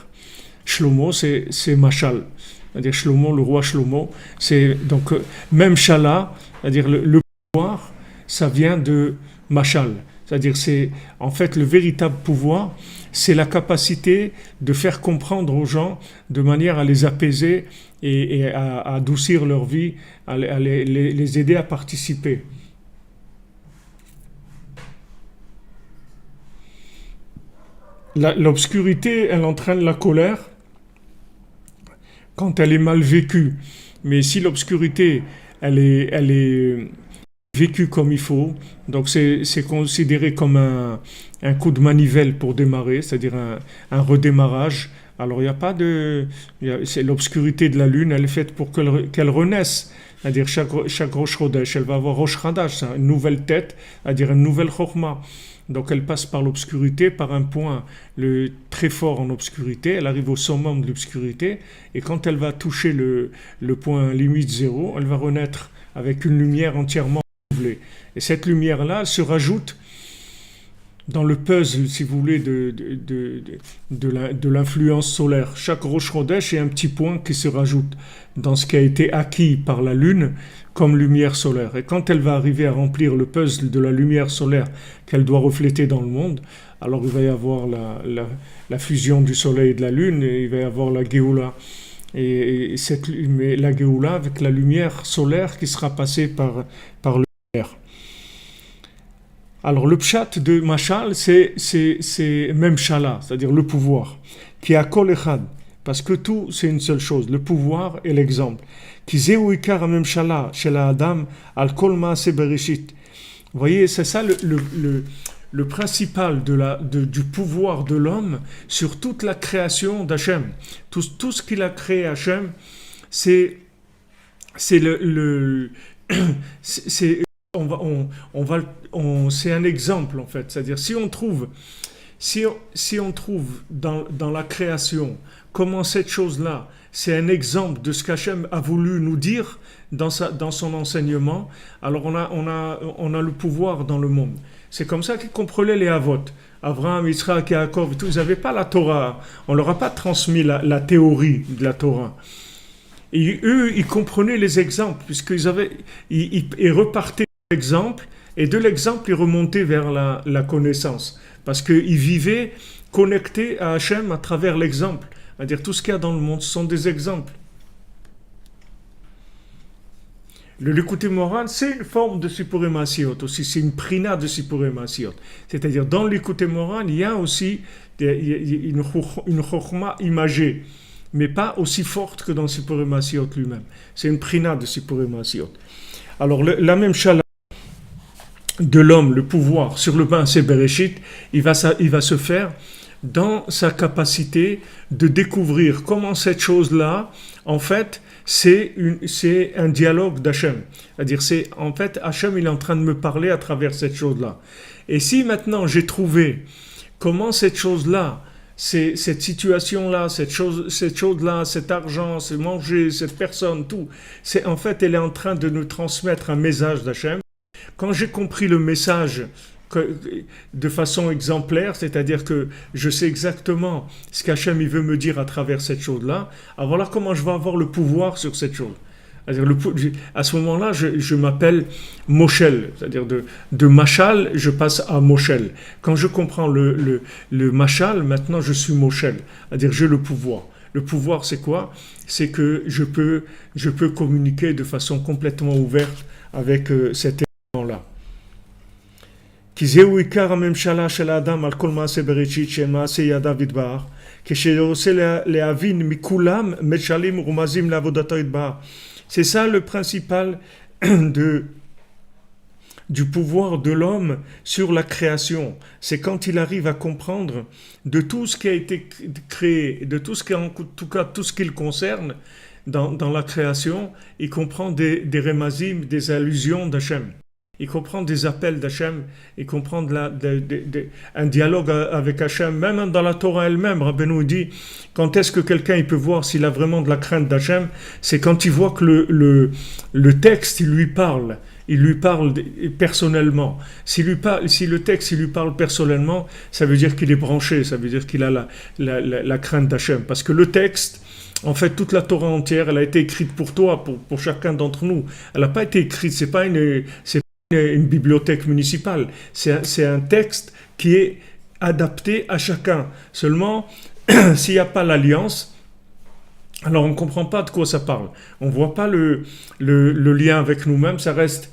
Shlomo, c'est Machal, c'est-à-dire Shlomo, le roi Shlomo, c'est donc même Shala, c'est-à-dire le pouvoir, ça vient de Machal. C'est-à-dire, c'est en fait le véritable pouvoir, c'est la capacité de faire comprendre aux gens de manière à les apaiser et à adoucir leur vie, à les aider à participer. L'obscurité, elle entraîne la colère quand elle est mal vécue. Mais si l'obscurité, elle est vécu comme il faut, donc c'est considéré comme un coup de manivelle pour démarrer, c'est-à-dire un redémarrage. Alors il n'y a pas c'est l'obscurité de la lune, elle est faite pour qu'elle renaisse, c'est-à-dire chaque Rosh Chodesh, elle va avoir Rosh Hadash, une nouvelle tête, c'est-à-dire une nouvelle Chokhmah. Donc elle passe par l'obscurité, par un point très fort en obscurité, elle arrive au summum de l'obscurité, et quand elle va toucher le point limite zéro, elle va renaître avec une lumière entièrement. Et cette lumière-là se rajoute dans le puzzle, si vous voulez, de l'influence solaire. Chaque Rosh Chodesh est un petit point qui se rajoute dans ce qui a été acquis par la Lune comme lumière solaire. Et quand elle va arriver à remplir le puzzle de la lumière solaire qu'elle doit refléter dans le monde, alors il va y avoir la fusion du Soleil et de la Lune, et il va y avoir la Géoula. Mais la Géoula avec la lumière solaire qui sera passée par le Alors le pshat de Machal, c'est Memshala, c'est-à-dire le pouvoir, qui a Kol Echad, parce que tout c'est une seule chose, le pouvoir et l'exemple. Qui zeu ikar Memshala chez la Adam al Kol Maaseh Bereshit. Vous voyez, c'est ça le principal du pouvoir de l'homme sur toute la création d'Hachem. Tout ce qu'il a créé Hachem, c'est c'est un exemple en fait. C'est-à-dire si on trouve dans la création comment cette chose-là, c'est un exemple de ce qu'Hachem a voulu nous dire dans son enseignement, alors on a le pouvoir dans le monde. C'est comme ça qu'ils comprenaient les Avot. Abraham, Yitzhak, Yaakov, tout, ils n'avaient pas la Torah. On leur a pas transmis la théorie de la Torah. Et eux, ils comprenaient les exemples, puisqu'ils repartaient de l'exemple, et de l'exemple, ils remontaient vers la connaissance. Parce qu'ils vivaient connectés à Hachem à travers l'exemple. C'est-à-dire, tout ce qu'il y a dans le monde, ce sont des exemples. Le Likutei Moharan, c'est une forme de Sipurim Asiyot aussi, c'est une prina de Sipurim Asiyot. C'est-à-dire, dans le Likutei Moharan, il y a aussi une chokhma imagée, mais pas aussi forte que dans Sipurim Asiyot lui-même. C'est une prina de Sipurim Asiyot. Alors, la même chala de l'homme, le pouvoir sur le Maaseh Bereshit, il va se faire dans sa capacité de découvrir comment cette chose-là, en fait, c'est un dialogue d'Hachem. C'est-à-dire, en fait, Hachem, il est en train de me parler à travers cette chose-là. Et si maintenant j'ai trouvé comment cette chose-là, cette situation-là, cette chose-là, cet argent, c'est manger, cette personne, tout, en fait, elle est en train de nous transmettre un message d'Hachem. Quand j'ai compris le message de façon exemplaire, c'est-à-dire que je sais exactement ce qu'Hachem il veut me dire à travers cette chose-là, alors voilà comment je vais avoir le pouvoir sur cette chose. C'est-à-dire à ce moment-là, je m'appelle Moshel, c'est-à-dire de Machal, je passe à Moshel. Quand je comprends le Machal, maintenant je suis Moshel, c'est-à-dire j'ai le pouvoir. Le pouvoir, c'est quoi? C'est que je peux communiquer de façon complètement ouverte avec cet élément-là. כי זהו עיקר הממשלה של האדם על כל מעשה בראשית שמעשה ידיו יתברך, כשרוצה להבין מכולם משלים ורמזים לעבודתו יתברך. C'est ça le principal du pouvoir de l'homme sur la création. C'est quand il arrive à comprendre de tout ce qui a été créé, de tout ce qui, en tout cas tout ce qu'il concerne dans la création, il comprend des remazim, des allusions d'Hachem. Il comprend des appels d'Hachem, il comprend un dialogue avec Hachem, même dans la Torah elle-même. Rabbeinu dit, quand est-ce que quelqu'un il peut voir s'il a vraiment de la crainte d'Hachem? C'est quand il voit que le texte, il lui parle personnellement. Si le texte il lui parle personnellement, ça veut dire qu'il est branché, ça veut dire qu'il a la crainte d'Hachem. Parce que le texte, en fait, toute la Torah entière, elle a été écrite pour toi, pour chacun d'entre nous. Elle n'a pas été écrite, c'est pas une bibliothèque municipale. C'est un texte qui est adapté à chacun. Seulement, s'il n'y a pas l'alliance, alors on ne comprend pas de quoi ça parle. On ne voit pas le lien avec nous-mêmes, ça reste...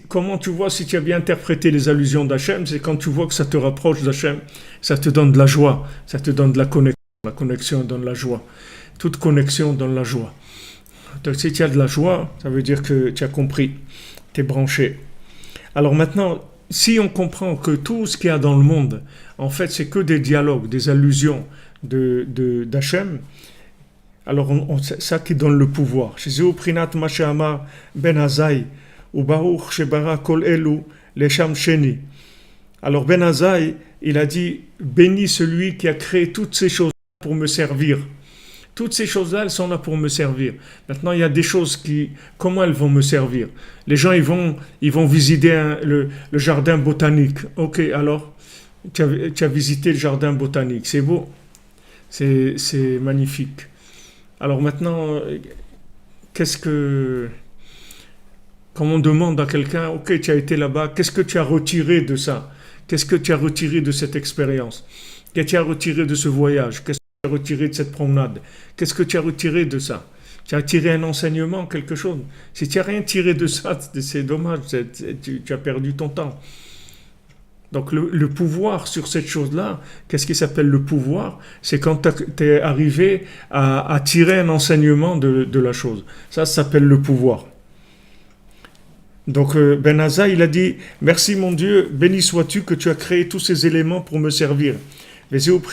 Comment tu vois si tu as bien interprété les allusions d'Hachem, c'est quand tu vois que ça te rapproche d'Hachem, ça te donne de la joie, ça te donne de la connexion. La connexion donne la joie. Toute connexion donne la joie. Donc si tu as de la joie, ça veut dire que tu as compris, tu es branché. Alors maintenant, si on comprend que tout ce qu'il y a dans le monde, en fait, c'est que des dialogues, des allusions d'Hachem, alors ça qui donne le pouvoir. Shezeu prinat ma she'amar ben Azai ou Baruch shebara kol elu lesham sheni. Alors Ben Azai, il a dit, bénis celui qui a créé toutes ces choses pour me servir. Toutes ces choses-là, elles sont là pour me servir. Maintenant, il y a des choses comment elles vont me servir? Les gens, ils vont visiter le jardin botanique. Ok, alors, tu as visité le jardin botanique. C'est beau. C'est magnifique. Alors maintenant, quand on demande à quelqu'un, ok, tu as été là-bas, qu'est-ce que tu as retiré de ça? Qu'est-ce que tu as retiré de cette expérience? Qu'est-ce que tu as retiré de ce voyage? Qu'est-ce que tu as retiré de cette promenade? Qu'est-ce que tu as retiré de ça? Tu as tiré un enseignement, quelque chose? Si tu n'as rien tiré de ça, c'est dommage, tu as perdu ton temps. Donc le pouvoir sur cette chose-là, qu'est-ce qui s'appelle le pouvoir? C'est quand tu es arrivé à tirer un enseignement de la chose. Ça s'appelle le pouvoir. Donc Ben Azai, il a dit, merci mon Dieu, béni sois-tu que tu as créé tous ces éléments pour me servir. Donc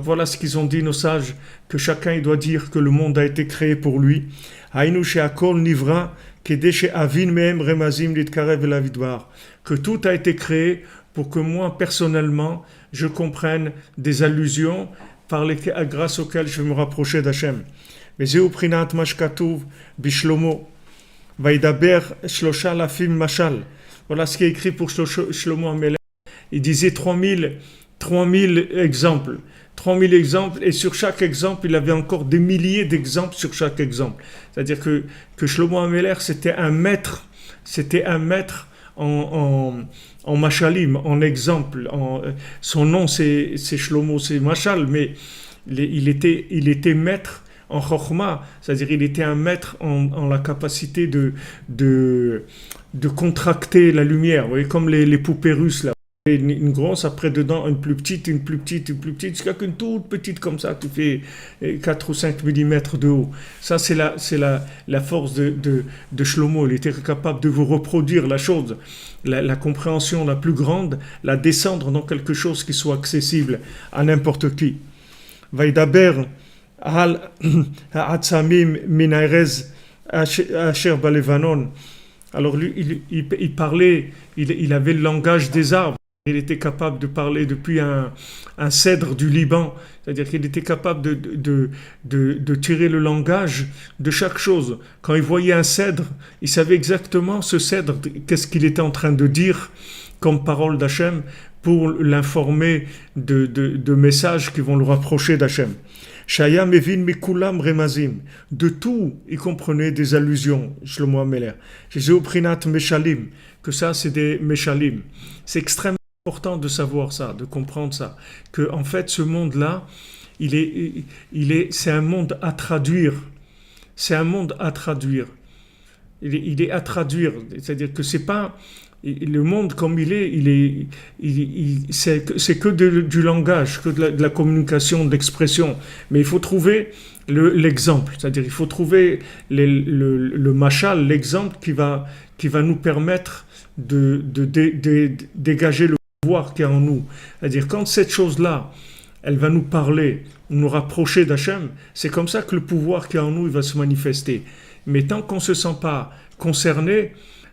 voilà ce qu'ils ont dit nos sages, que chacun il doit dire que le monde a été créé pour lui. Que tout a été créé pour que moi personnellement je comprenne des allusions grâce auxquelles je vais me rapprocher d'Hachem. וזהו בחינת מה שכתוב בשלמה, וידבר 3,000 משל. Voilà ce qui est écrit pour Shlomo HaMelech. Il disait 3000 exemples. 3000 exemples, et sur chaque exemple, il avait encore des milliers d'exemples sur chaque exemple. C'est-à-dire que Shlomo HaMelech, c'était un maître en machalim, en exemple. Son nom, c'est Shlomo, c'est Machal, mais il était maître en Chokhmah, c'est-à-dire il était un maître en la capacité de contracter la lumière. Vous voyez, comme les poupées russes, là. Une grosse, après dedans, une plus petite, jusqu'à qu'une toute petite comme ça, tu fais 4 ou 5 mm de haut. Ça, c'est la force de Shlomo. Il était capable de vous reproduire la chose, la compréhension la plus grande, la descendre dans quelque chose qui soit accessible à n'importe qui. Vaidaber al ha'atzamim min ha'erez asher balevanon. Alors lui, il parlait, il avait le langage des arbres. Il était capable de parler depuis un cèdre du Liban, c'est-à-dire qu'il était capable de tirer le langage de chaque chose. Quand il voyait un cèdre, il savait exactement ce cèdre, qu'est-ce qu'il était en train de dire comme parole d'Hachem pour l'informer de messages qui vont le rapprocher d'Hachem. Shaya mevin mikulam remazim. De tout, il comprenait des allusions, Shlomo Ameler. Jésus au prinat meshalim, que ça c'est des meshalim. C'est extrêmement important de savoir ça, de comprendre ça, que en fait ce monde-là, c'est un monde à traduire. C'est un monde à traduire. Il est à traduire, c'est-à-dire que c'est pas le monde comme c'est que du langage, que de la communication, de l'expression. Mais il faut trouver l'exemple, c'est-à-dire il faut trouver le machal, l'exemple qui va nous permettre de dégager le pouvoir qu'il y a en nous. C'est-à-dire quand cette chose-là, elle va nous parler, nous rapprocher d'Hachem, c'est comme ça que le pouvoir qu'il y a en nous, il va se manifester. Mais tant qu'on ne se sent pas concerné,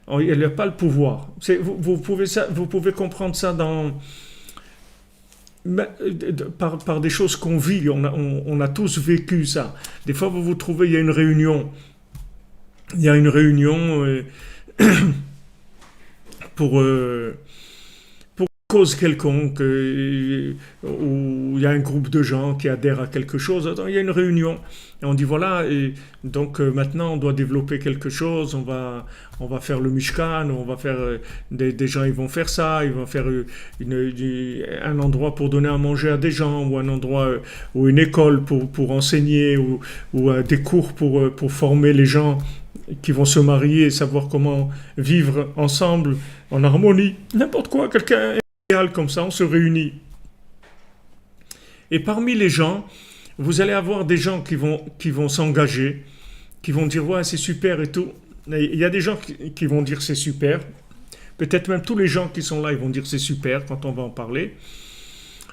il n'y a pas le pouvoir. Vous pouvez comprendre ça par des choses qu'on vit. On a tous vécu ça. Des fois, vous vous trouvez, il y a une réunion. Il y a une réunion pour cause quelconque, où il y a un groupe de gens qui adhèrent à quelque chose, il y a une réunion, et on dit voilà, et donc maintenant on doit développer quelque chose, on va faire le Mishkan, on va faire, des gens ils vont faire ça, ils vont faire un endroit pour donner à manger à des gens, ou un endroit, ou une école pour enseigner, ou des cours pour former les gens qui vont se marier et savoir comment vivre ensemble, en harmonie, n'importe quoi, quelqu'un comme ça, on se réunit. Et parmi les gens, vous allez avoir des gens qui vont s'engager, qui vont dire ouais c'est super et tout. Et il y a des gens qui vont dire c'est super. Peut-être même tous les gens qui sont là, ils vont dire c'est super quand on va en parler.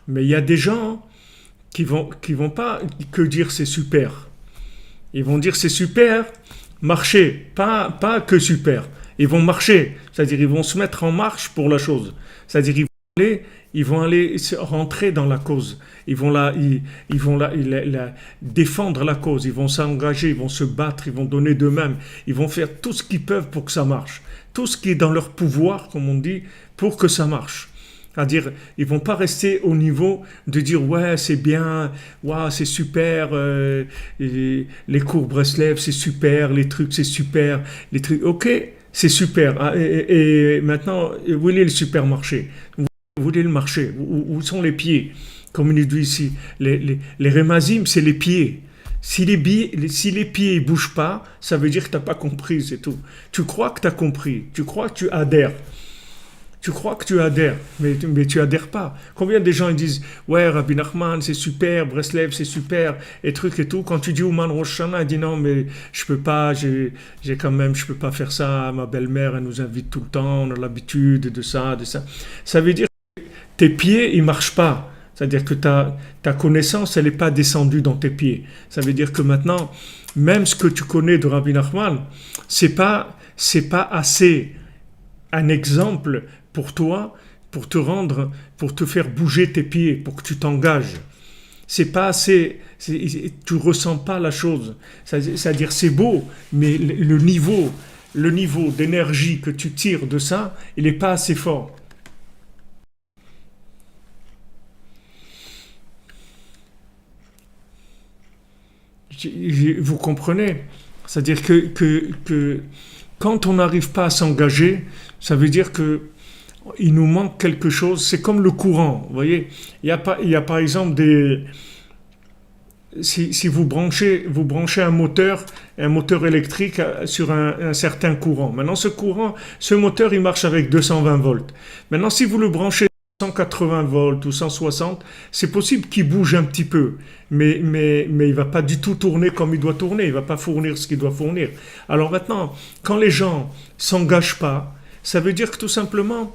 Mais il y a des gens qui vont pas que dire c'est super. Ils vont dire c'est super, marcher, pas que super. Ils vont marcher, c'est-à-dire ils vont se mettre en marche pour la chose. C'est-à-dire ils vont aller rentrer dans la cause. Ils vont défendre la cause. Ils vont s'engager, ils vont se battre, ils vont donner d'eux-mêmes. Ils vont faire tout ce qu'ils peuvent pour que ça marche. Tout ce qui est dans leur pouvoir, comme on dit, pour que ça marche. C'est-à-dire, ils vont pas rester au niveau de dire ouais c'est bien, ouais c'est super, les cours Breslev c'est super, les trucs c'est super, les trucs ok c'est super. Et maintenant où est le supermarché? Où est le marché? Où sont les pieds? Comme il dit ici, les remazim, c'est les pieds. Si les pieds ne bougent pas, ça veut dire que tu n'as pas compris, c'est tout. Tu crois que tu as compris, tu crois que tu adhères. Tu crois que tu adhères, mais tu adhères pas. Combien de gens ils disent ouais, Rabbi Nachman, c'est super, Breslev, c'est super, et trucs et tout. Quand tu dis Ouman Rosh Hashanah, il dit non, mais je peux pas, je peux pas faire ça. Ma belle-mère, elle nous invite tout le temps, on a l'habitude de ça, de ça. Ça veut dire que tes pieds, ils marchent pas. C'est-à-dire que ta connaissance, elle n'est pas descendue dans tes pieds. Ça veut dire que maintenant, même ce que tu connais de Rabbi Nachman, c'est pas assez un exemple pour toi, pour te faire bouger tes pieds, pour que tu t'engages. C'est pas assez, tu ressens pas la chose. C'est-à-dire c'est beau, mais le niveau d'énergie que tu tires de ça, il n'est pas assez fort. Vous comprenez? C'est-à-dire que quand on n'arrive pas à s'engager, ça veut dire que il nous manque quelque chose. C'est comme le courant, vous voyez. Il y a par exemple si vous branchez un moteur électrique sur un certain courant. Maintenant, ce moteur, il marche avec 220 volts. Maintenant, si vous le branchez 180 volts ou 160, c'est possible qu'il bouge un petit peu, mais il va pas du tout tourner comme il doit tourner, il va pas fournir ce qu'il doit fournir. Alors maintenant, quand les gens s'engagent pas, ça veut dire que tout simplement,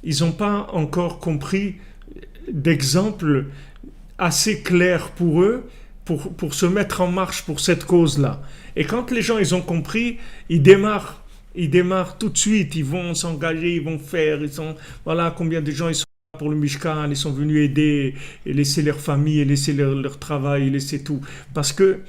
ils n'ont pas encore compris d'exemples assez clairs pour eux, pour se mettre en marche pour cette cause-là. Et quand les gens ils ont compris, ils démarrent tout de suite, ils vont s'engager, ils vont faire, voilà combien de gens ils sont pour le Mishkan, ils sont venus aider, et laisser leur famille, et laisser leur travail, et laisser tout. Parce que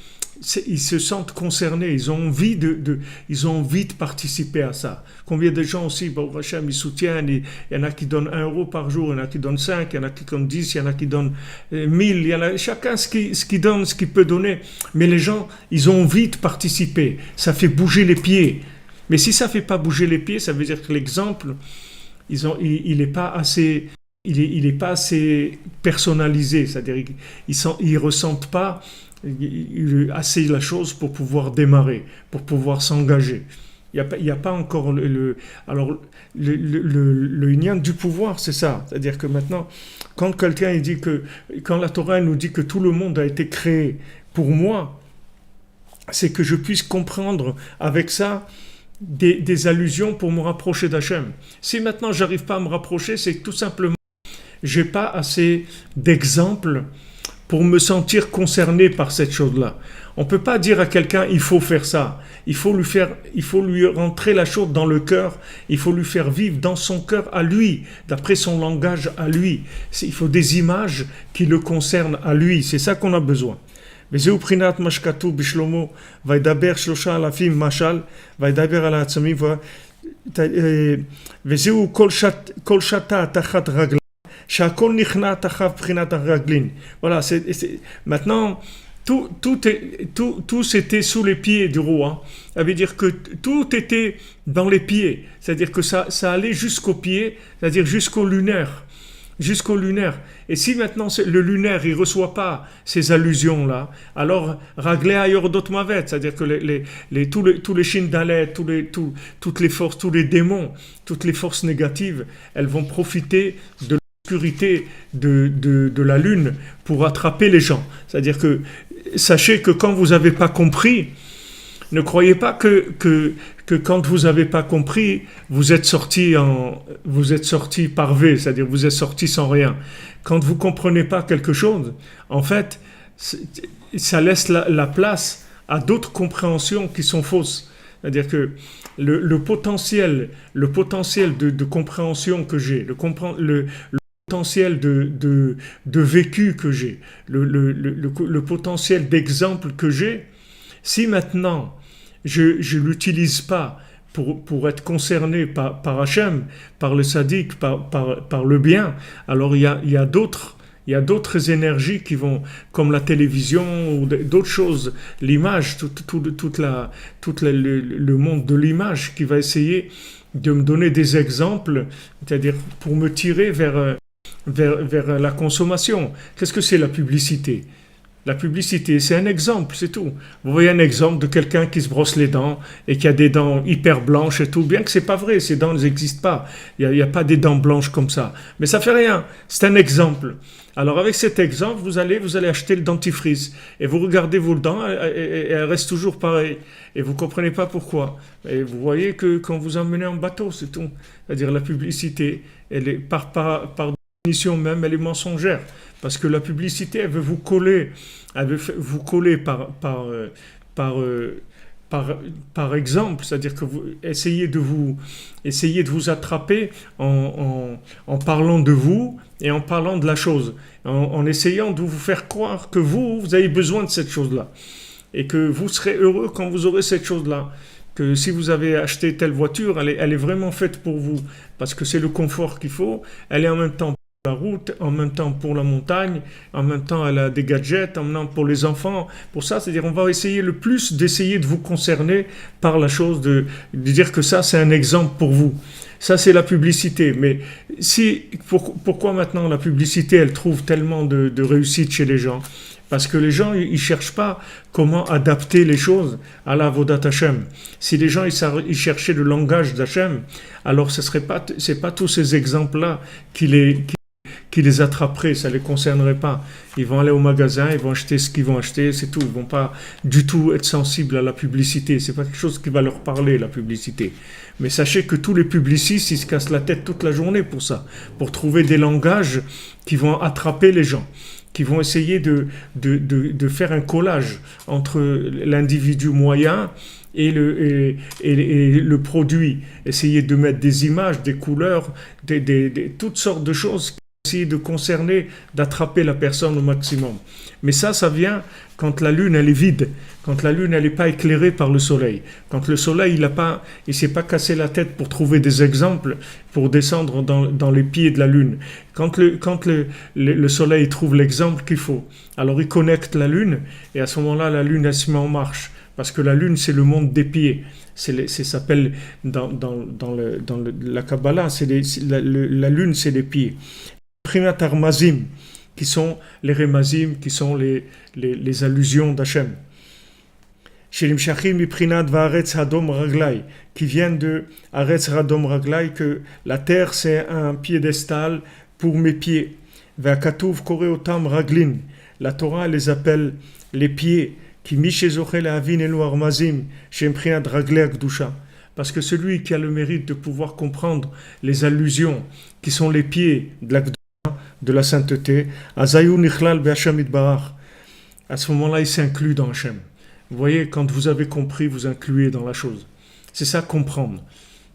ils se sentent concernés, ils ont envie de participer à ça. Combien de gens aussi, bon, Hachem, ils soutiennent, il y en a qui donnent 1 € par jour, il y en a qui donnent 5, il y en a qui donnent 10, il y en a qui donnent 1000, il y en a chacun ce qu'il donne, ce qu'il peut donner. Mais les gens, ils ont envie de participer, ça fait bouger les pieds. Mais si ça ne fait pas bouger les pieds, ça veut dire que l'exemple, il n'est pas assez... Il est pas assez personnalisé, c'est-à-dire ils ressentent pas assez la chose pour pouvoir démarrer, pour pouvoir s'engager. Il y a pas encore alors le union du pouvoir, c'est ça. C'est-à-dire que maintenant, quand quelqu'un il dit que quand la Torah elle nous dit que tout le monde a été créé pour moi, c'est que je puisse comprendre avec ça des allusions pour me rapprocher d'Hachem. Si maintenant j'arrive pas à me rapprocher, c'est tout simplement j'ai pas assez d'exemples pour me sentir concerné par cette chose-là. On peut pas dire à quelqu'un il faut faire ça. Il faut lui rentrer la chose dans le cœur. Il faut lui faire vivre dans son cœur à lui, d'après son langage à lui. Il faut des images qui le concernent à lui. C'est ça qu'on a besoin. וזהו בחינת מה שכתוב בשלמה, וידבר 3,000 משל, וידבר על העצמים, וזהו כל שתה תחת רגליו. שהכל נכנע תחת בחינת הרגלין. Voilà, maintenant, tout était sous les pieds du roi. Ça veut dire que tout était dans les pieds. C'est-à-dire que ça allait jusqu'aux pieds, c'est-à-dire jusqu'au lunaire. Jusqu'au lunaire. Et si maintenant le lunaire il reçoit pas ces allusions-là, alors Raglé Ayordot Mavet, c'est-à-dire que tous les Shindalet, toutes les forces, tous les démons, toutes les forces négatives, elles vont profiter de l'obscurité de la lune pour attraper les gens. C'est-à-dire que sachez que quand vous n'avez pas compris, ne croyez pas que quand vous n'avez pas compris, vous êtes sorti parvé, c'est-à-dire vous êtes sorti sans rien. Quand vous comprenez pas quelque chose, en fait, ça laisse la place à d'autres compréhensions qui sont fausses. C'est-à-dire que le potentiel de compréhension que j'ai, le potentiel de vécu que j'ai, le potentiel d'exemple que j'ai, si maintenant je l'utilise pas pour être concerné par Hachem, par le sadique, par le bien, alors il y a d'autres énergies qui vont, comme la télévision ou d'autres choses, l'image, tout le monde de l'image qui va essayer de me donner des exemples, c'est-à-dire pour me tirer vers la consommation. Qu'est-ce que c'est la publicité ? La publicité, c'est un exemple, c'est tout. Vous voyez un exemple de quelqu'un qui se brosse les dents et qui a des dents hyper blanches et tout, bien que c'est pas vrai, ces dents n'existent pas. Il y a pas des dents blanches comme ça. Mais ça fait rien, c'est un exemple. Alors avec cet exemple, vous allez acheter le dentifrice et vous regardez vos dents et elles restent toujours pareilles. Et vous comprenez pas pourquoi. Et vous voyez que quand vous emmenez en bateau, c'est tout. C'est-à-dire la publicité, elle est par définition même, elle est mensongère. Parce que la publicité, elle veut vous coller par exemple, c'est-à-dire que vous essayez de vous attraper en parlant de vous et en parlant de la chose, en essayant de vous faire croire que vous avez besoin de cette chose-là et que vous serez heureux quand vous aurez cette chose-là. Que si vous avez acheté telle voiture, elle est vraiment faite pour vous parce que c'est le confort qu'il faut, elle est en même temps la route, en même temps pour la montagne, en même temps elle a des gadgets, en même temps pour les enfants. Pour ça, c'est-à-dire on va essayer le plus d'essayer de vous concerner par la chose, de dire que ça c'est un exemple pour vous. Ça c'est la publicité. Mais pourquoi maintenant la publicité elle trouve tellement de réussite chez les gens ? Parce que les gens, ils cherchent pas comment adapter les choses à la Avodat Hashem. Si les gens, ils cherchaient le langage d'Hachem, alors c'est pas tous ces exemples-là qui les attraperaient, ça les concernerait pas. Ils vont aller au magasin, ils vont acheter ce qu'ils vont acheter, c'est tout. Ils vont pas du tout être sensibles à la publicité. C'est pas quelque chose qui va leur parler, la publicité. Mais sachez que tous les publicistes, ils se cassent la tête toute la journée pour ça, pour trouver des langages qui vont attraper les gens, qui vont essayer de faire un collage entre l'individu moyen et le produit. Essayer de mettre des images, des couleurs, toutes sortes de choses, essayer de concerner, d'attraper la personne au maximum. Mais ça vient quand la lune elle est vide, quand la lune elle n'est pas éclairée par le soleil, quand le soleil il s'est pas cassé la tête pour trouver des exemples pour descendre dans les pieds de la lune. Quand le soleil trouve l'exemple qu'il faut, alors il connecte la lune et à ce moment-là la lune elle se met en marche. Parce que la lune, c'est le monde des pieds. Ça s'appelle dans la Kabbalah, la lune, c'est les pieds. Primat Armazim, qui sont les Remazim, qui sont les allusions d'Hachem. Shelim Shachim Miprinat Vaaretz Hadom Raglai, qui viennent de Aretz Hadom Raglai, que la terre, c'est un piédestal pour mes pieds. Ve'akatuv Koreotam Raglin, la Torah les appelle les pieds. Parce que celui qui a le mérite de pouvoir comprendre les allusions qui sont les pieds de la, de la sainteté, à ce moment-là il s'inclut dans Hachem. Vous voyez, quand vous avez compris, vous incluez dans la chose. C'est ça comprendre.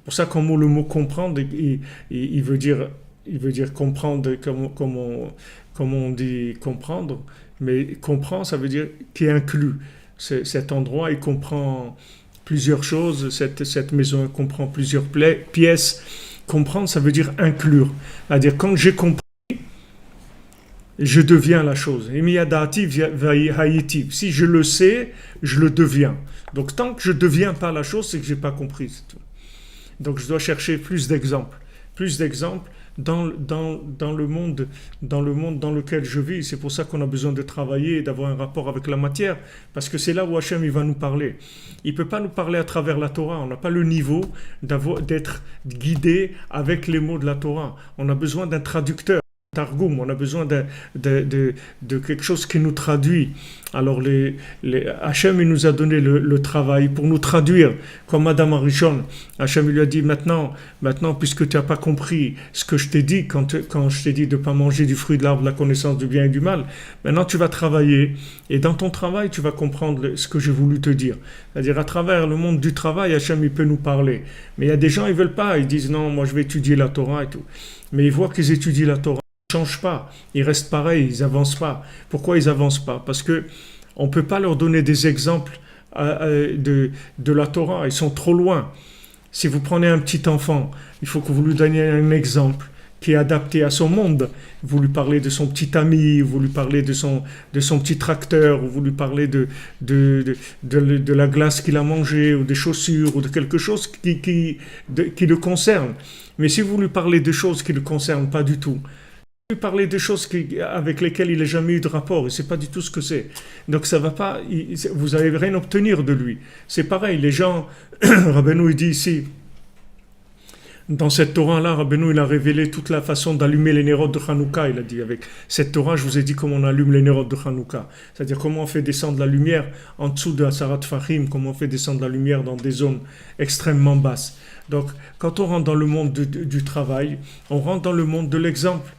Pour ça le mot comprendre, il veut dire comprendre comme on dit comprendre. Mais comprend, ça veut dire qu'il inclut. Cet endroit, il comprend plusieurs choses. Cette maison, elle comprend plusieurs pièces. Comprendre, ça veut dire inclure. C'est-à-dire, quand j'ai compris, je deviens la chose. Si je le sais, je le deviens. Donc, tant que je ne deviens pas la chose, c'est que je n'ai pas compris. C'est tout. Donc, je dois chercher plus d'exemples. Plus d'exemples dans le monde dans lequel je vis. C'est pour ça qu'on a besoin de travailler et d'avoir un rapport avec la matière, parce que c'est là où Hachem il va nous parler. Il ne peut pas nous parler à travers la Torah. On n'a pas le niveau d'être guidé avec les mots de la Torah. On a besoin d'un traducteur. Targum, on a besoin de quelque chose qui nous traduit. Alors Hachem il nous a donné le travail pour nous traduire, comme Adam Arishon. Hachem lui a dit maintenant puisque tu n'as pas compris ce que je t'ai dit quand je t'ai dit de ne pas manger du fruit de l'arbre de la connaissance du bien et du mal, maintenant tu vas travailler et dans ton travail tu vas comprendre ce que j'ai voulu te dire. C'est-à-dire à travers le monde du travail, Hachem il peut nous parler. Mais il y a des gens ils veulent pas, ils disent non, moi je vais étudier la Torah et tout. Mais ils voient qu'ils étudient la Torah. Ils ne changent pas, ils restent pareils, ils n'avancent pas. Pourquoi ils n'avancent pas? Parce qu'on ne peut pas leur donner des exemples de la Torah, ils sont trop loin. Si vous prenez un petit enfant, il faut que vous lui donniez un exemple qui est adapté à son monde. Vous lui parlez de son petit ami, vous lui parlez de son petit tracteur, vous lui parlez de la glace qu'il a mangée, ou des chaussures, ou de quelque chose qui le concerne. Mais si vous lui parlez de choses qui ne le concernent pas du tout, lui parler des choses avec lesquelles il n'a jamais eu de rapport, il ne sait pas du tout ce que c'est. Donc ça va pas, vous n'allez rien obtenir de lui. C'est pareil, les gens, Rabbeinu il dit ici, dans cette Torah-là, Rabbeinu il a révélé toute la façon d'allumer les nérodes de Hanouka. Il a dit, avec cette Torah, je vous ai dit comment on allume les nérodes de Hanouka. C'est-à-dire comment on fait descendre la lumière en dessous de Hasarat Fahim, comment on fait descendre la lumière dans des zones extrêmement basses. Donc, quand on rentre dans le monde du travail, on rentre dans le monde de l'exemple.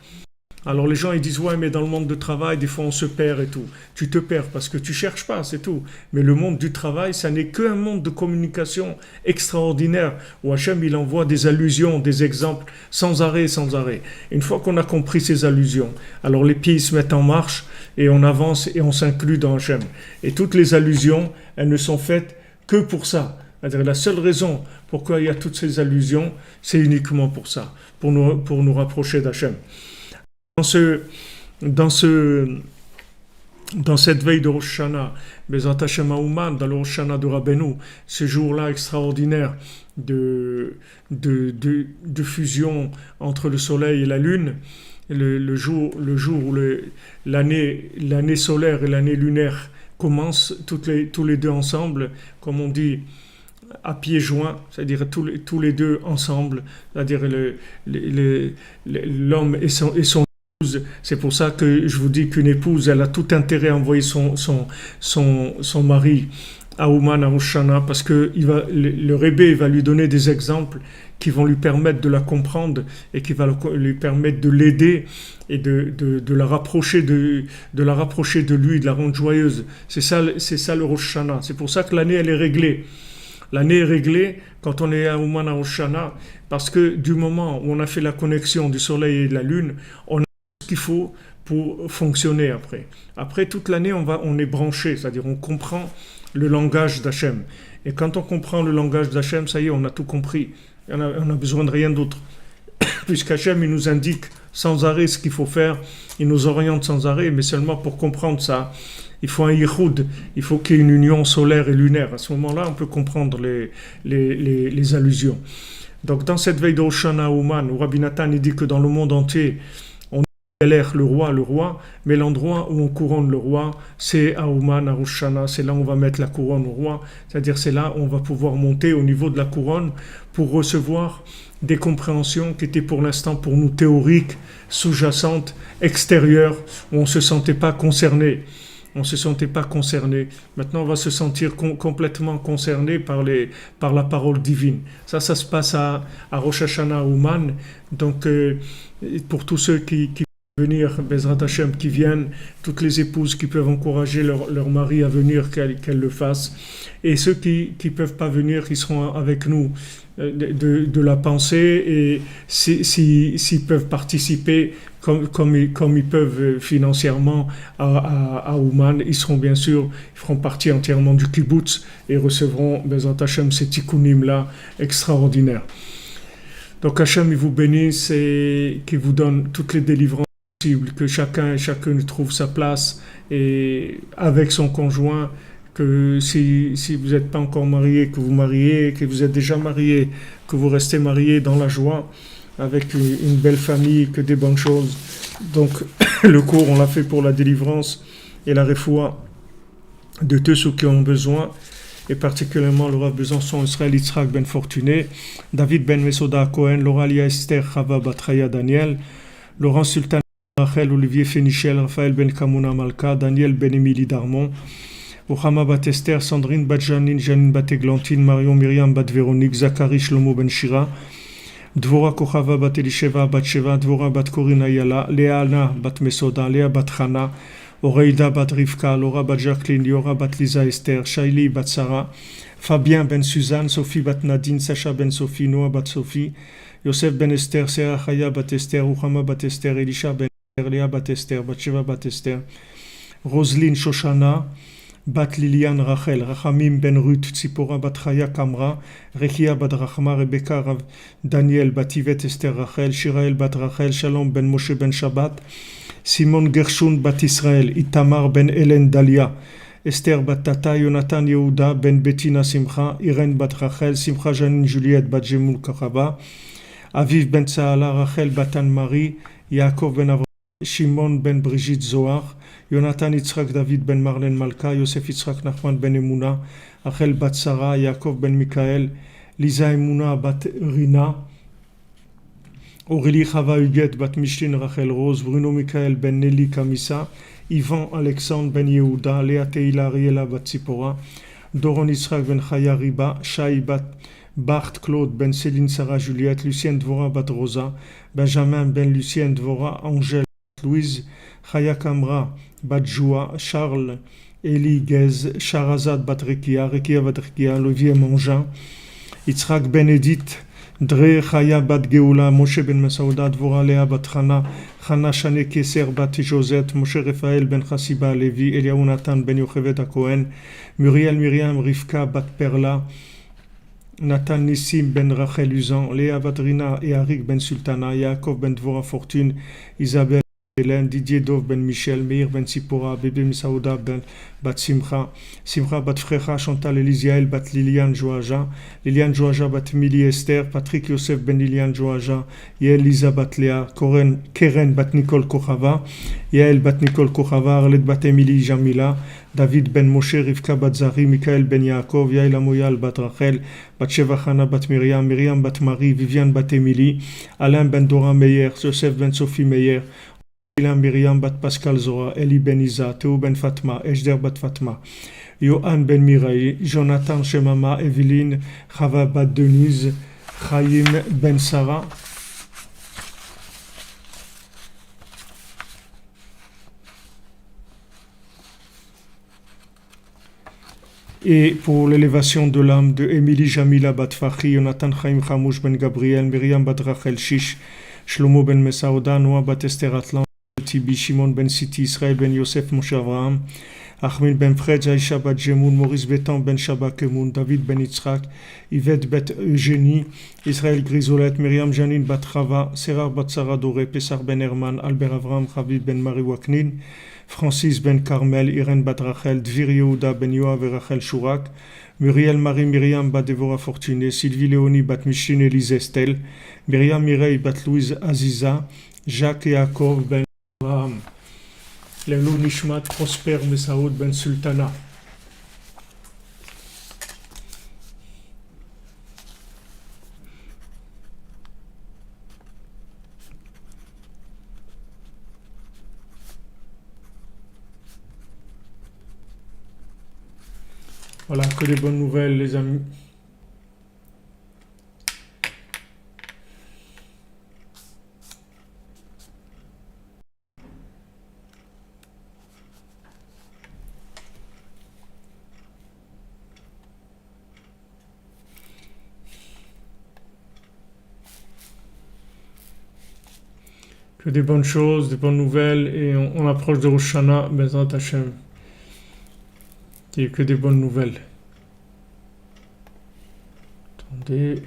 Alors les gens ils disent ouais mais dans le monde de travail des fois on se perd et tout. Tu te perds parce que tu cherches pas, c'est tout. Mais le monde du travail ça n'est qu'un monde de communication extraordinaire où Hachem il envoie des allusions, des exemples sans arrêt. Une fois qu'on a compris ces allusions, alors les pieds se mettent en marche et on avance et on s'inclut dans Hachem. Et toutes les allusions elles ne sont faites que pour ça. C'est-à-dire la seule raison pourquoi il y a toutes ces allusions c'est uniquement pour ça, pour nous rapprocher d'Hachem. Dans cette veille de Rosh Hashanah, Bezrat Hashem Ha'uman, dans le Rosh Hashanah de Rabbeinu, ce jour-là extraordinaire de fusion entre le soleil et la lune, le jour où l'année solaire et l'année lunaire commencent tous les deux ensemble, comme on dit, à pieds joints, c'est-à-dire tous les deux ensemble, c'est-à-dire l'homme et son c'est pour ça que je vous dis qu'une épouse, elle a tout intérêt à envoyer son mari à Ouman, à Rosh Hashanah, parce que le Rebbe va lui donner des exemples qui vont lui permettre de la comprendre et qui va lui permettre de l'aider et de la rapprocher de lui, de la rendre joyeuse. C'est ça le Rosh Hashanah. C'est pour ça que l'année, elle est réglée. L'année est réglée quand on est à Ouman, à Rosh Hashanah, parce que du moment où on a fait la connexion du soleil et de la lune, on qu'il faut pour fonctionner après. Après, toute l'année, on est branché, c'est-à-dire on comprend le langage d'Hachem. Et quand on comprend le langage d'Hachem, ça y est, on a tout compris. On a besoin de rien d'autre. Puisqu'Hachem, il nous indique sans arrêt ce qu'il faut faire, il nous oriente sans arrêt, mais seulement pour comprendre ça, il faut un yichud, il faut qu'il y ait une union solaire et lunaire. À ce moment-là, on peut comprendre les allusions. Donc, dans cette veille de Rosh Hashanah Ouman, où Rabbi Nathan il dit que dans le monde entier, on élève le roi, mais l'endroit où on couronne le roi, c'est à Ouman, à Rosh Hashanah, c'est là où on va mettre la couronne au roi, c'est-à-dire c'est là où on va pouvoir monter au niveau de la couronne pour recevoir des compréhensions qui étaient pour l'instant pour nous théoriques, sous-jacentes, extérieures, où on ne se sentait pas concerné. On ne se sentait pas concerné. Maintenant, on va se sentir complètement concerné par la parole divine. Ça se passe à Rosh Hashanah Ouman. Donc, pour tous ceux qui venir, Bezrat Hashem, qui viennent, toutes les épouses qui peuvent encourager leur mari à venir, qu'elles le fassent. Et ceux qui ne peuvent pas venir, qui seront avec nous de la pensée, et s'ils peuvent participer comme ils peuvent financièrement à Ouman, ils seront bien sûr, ils feront partie entièrement du kibbutz et recevront, Bezrat Hashem, ces tikkunim-là extraordinaires. Donc Hashem, il vous bénisse et qu'il vous donne toutes les délivrances possibles, que chacun et chacune trouve sa place et avec son conjoint, que si vous n'êtes pas encore marié, que vous mariez, que vous êtes déjà marié, que vous restez marié dans la joie, avec une belle famille, que des bonnes choses. Donc le cours, on l'a fait pour la délivrance et la refoua de tous ceux qui ont besoin, et particulièrement le Rav Besançon, Israël Yitzhak ben Fortuné, David ben Mesoda Cohen, Loralia Esther Chava Batraya Daniel, Laurent Sultan Rachel, Olivier Fénichel, Raphaël ben Kamuna Malka, Daniel ben Émilie Darmon, Ochama bat Esther, Sandrine bat Janine, Janine bat Eglantine, Marion Myriam bat Véronique, Zachary Shlomo ben Shira, Dvora Kochava bat Elisheva bat Sheva, Dvora bat Corina Yala, Léa Anna bat Mesoda, Léa bat Chana, Oreida bat Rivka, Laura bat Jacqueline, Liora bat Lisa Esther, Shaili bat Sarah, Fabien ben Suzanne, Sophie bat Nadine, Sacha ben Sophie, Noah bat Sophie, Yosef ben Esther, Serah Chaya bat Esther, Uchama bat Esther, Elisha ben Esther, Léa bat Esther, bat Sheva bat Esther, Roselyne Shoshana, Bat Liliane Rachel, Rachamim ben Ruth, Tzipora bat Chaya Kamra, Rechia bat Rachma, Rebecca Rav Daniel bat Yvette Esther Rachel, Shirael bat Rachel, Shalom ben Moshe ben Shabbat, Simon Gershon bat Israël, Itamar ben Hélène Dalia, Esther bat Tata, Jonathan Yehuda ben Bettina Simcha, Irène bat Rachel, Simcha Janine Juliette bat Jemul Kachaba, Aviv ben Tsaala, Rachel bat Anne-Marie, Yaakov ben Avraham, Shimon ben Brigitte Zohar, Jonathan Yitzhak David ben Marlène Malka, Yosef Yitzhak Nachman ben Emuna, Rachel bat Sarah, Yaakov ben Mikael, Lisa Emuna bat Rina, Aurélie Chava Huguette bat Micheline Rachel Rose, Bruno Mikael ben Nelly Kamissa, Yvan Alexandre ben Yehuda, Léa Teila Ariela bat Tzipora, Doron Yitzhak ben Chaya Riba, Shai bat Bart Claude ben Céline Sarah Juliette, Lucienne Dvora bat Rosa, Benjamin ben Lucienne Dvora, Angèle Louise, Chaya Kamra bat Joua, Charles Eli Gez, Sharazad bat Rekia, Rekia bat Rekia, Olivier Mangin, Yitzhak ben Edith, Dre Chaya bat Geoula, Moshe ben Masauda, Dvora Léa bat Chana, Chana Shane Keser bat Josette, Moshe Raphaël ben Chassiba Levi, Eliaou Nathan ben Yochevet Cohen, Muriel Myriam Rivka bat Perla, Nathan Nissim ben Rachel Uzan, Léa bat Rina et Arik ben Sultana, Yaakov ben Dvora Fortune, Isabelle Hélène, Didier Dov ben Michel, Meir ben Sipora, Bébé Misaouda ben bat Simcha, Simcha bat Frecha, Chantal Elisiael bat Liliane Joaja, Liliane Joaja bat Mili Esther, Patrick Yosef ben Liliane Joaja, Yael Lisa bat Léa, Keren bat Nicole Kochava, Yael bat Nicole Kochava, Arlet bat Emily Jamila, David ben Moshe, Rivka bat Zari, Michael ben Yaakov, Yael Amoyal bat Rachel, bat Sheva Chana bat Myriam, Myriam bat Marie, Viviane bat Emily, Alain ben Dora Meyer, Joseph ben Sophie Meyer, Myriam bat Pascal Zora, Eli ben Isa, Théo ben Fatma, Ejder bat Fatma, Yohan ben Mireille, Jonathan Shemama, Evelyne, Chava bat Denise, Chaim ben Sarah, et pour l'élévation de l'âme de Émilie Jamila bat Fachi, Jonathan Chaim Chamouche ben Gabriel, Myriam bat Rachel Shish, Shlomo ben Mesaouda, Noah bat Esther Atlan, Tibi, Shimon ben Siti, Israël ben Yosef, Moshe Avraham, Achmin ben Fred, Aïcha bat Jemoun, Maurice Betan ben Shabbat Kemoun, David ben Yitzhak, Yvette bet Eugénie, Israël Grisolet, Myriam Janine bat Rava, Serar bat Sarah Doré, Pessar ben Herman, Albert Avram, Chaviv ben Marie Waknin, Francis ben Carmel, Irène bat Rachel, Dvir Yehuda ben Yoav et Rachel Chourak, Muriel Marie Myriam bat Dévorah Fortuné, Sylvie Léonie bat Micheline Élise Estelle, Myriam Mireille bat Louise Aziza, Jacques et Yaakov ben Abraham. Lelou Nishmat Prosper Messaoud ben Sultana. Voilà, que des bonnes nouvelles, les amis. Que des bonnes choses, des bonnes nouvelles, et on approche de Rosh Hashanah, Bezrat Hashem. Et que des bonnes nouvelles. Attendez.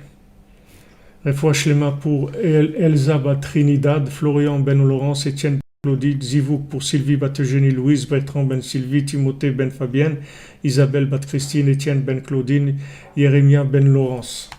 Refoua Shlema pour Elsa bat Trinidad, Florian ben Laurence, Étienne Claudie, Zivouk pour Sylvie bat Eugénie Louise, Bertrand ben Sylvie, Timothée ben Fabienne, Isabelle bat Christine, Étienne ben Claudine, Jérémia ben Laurence.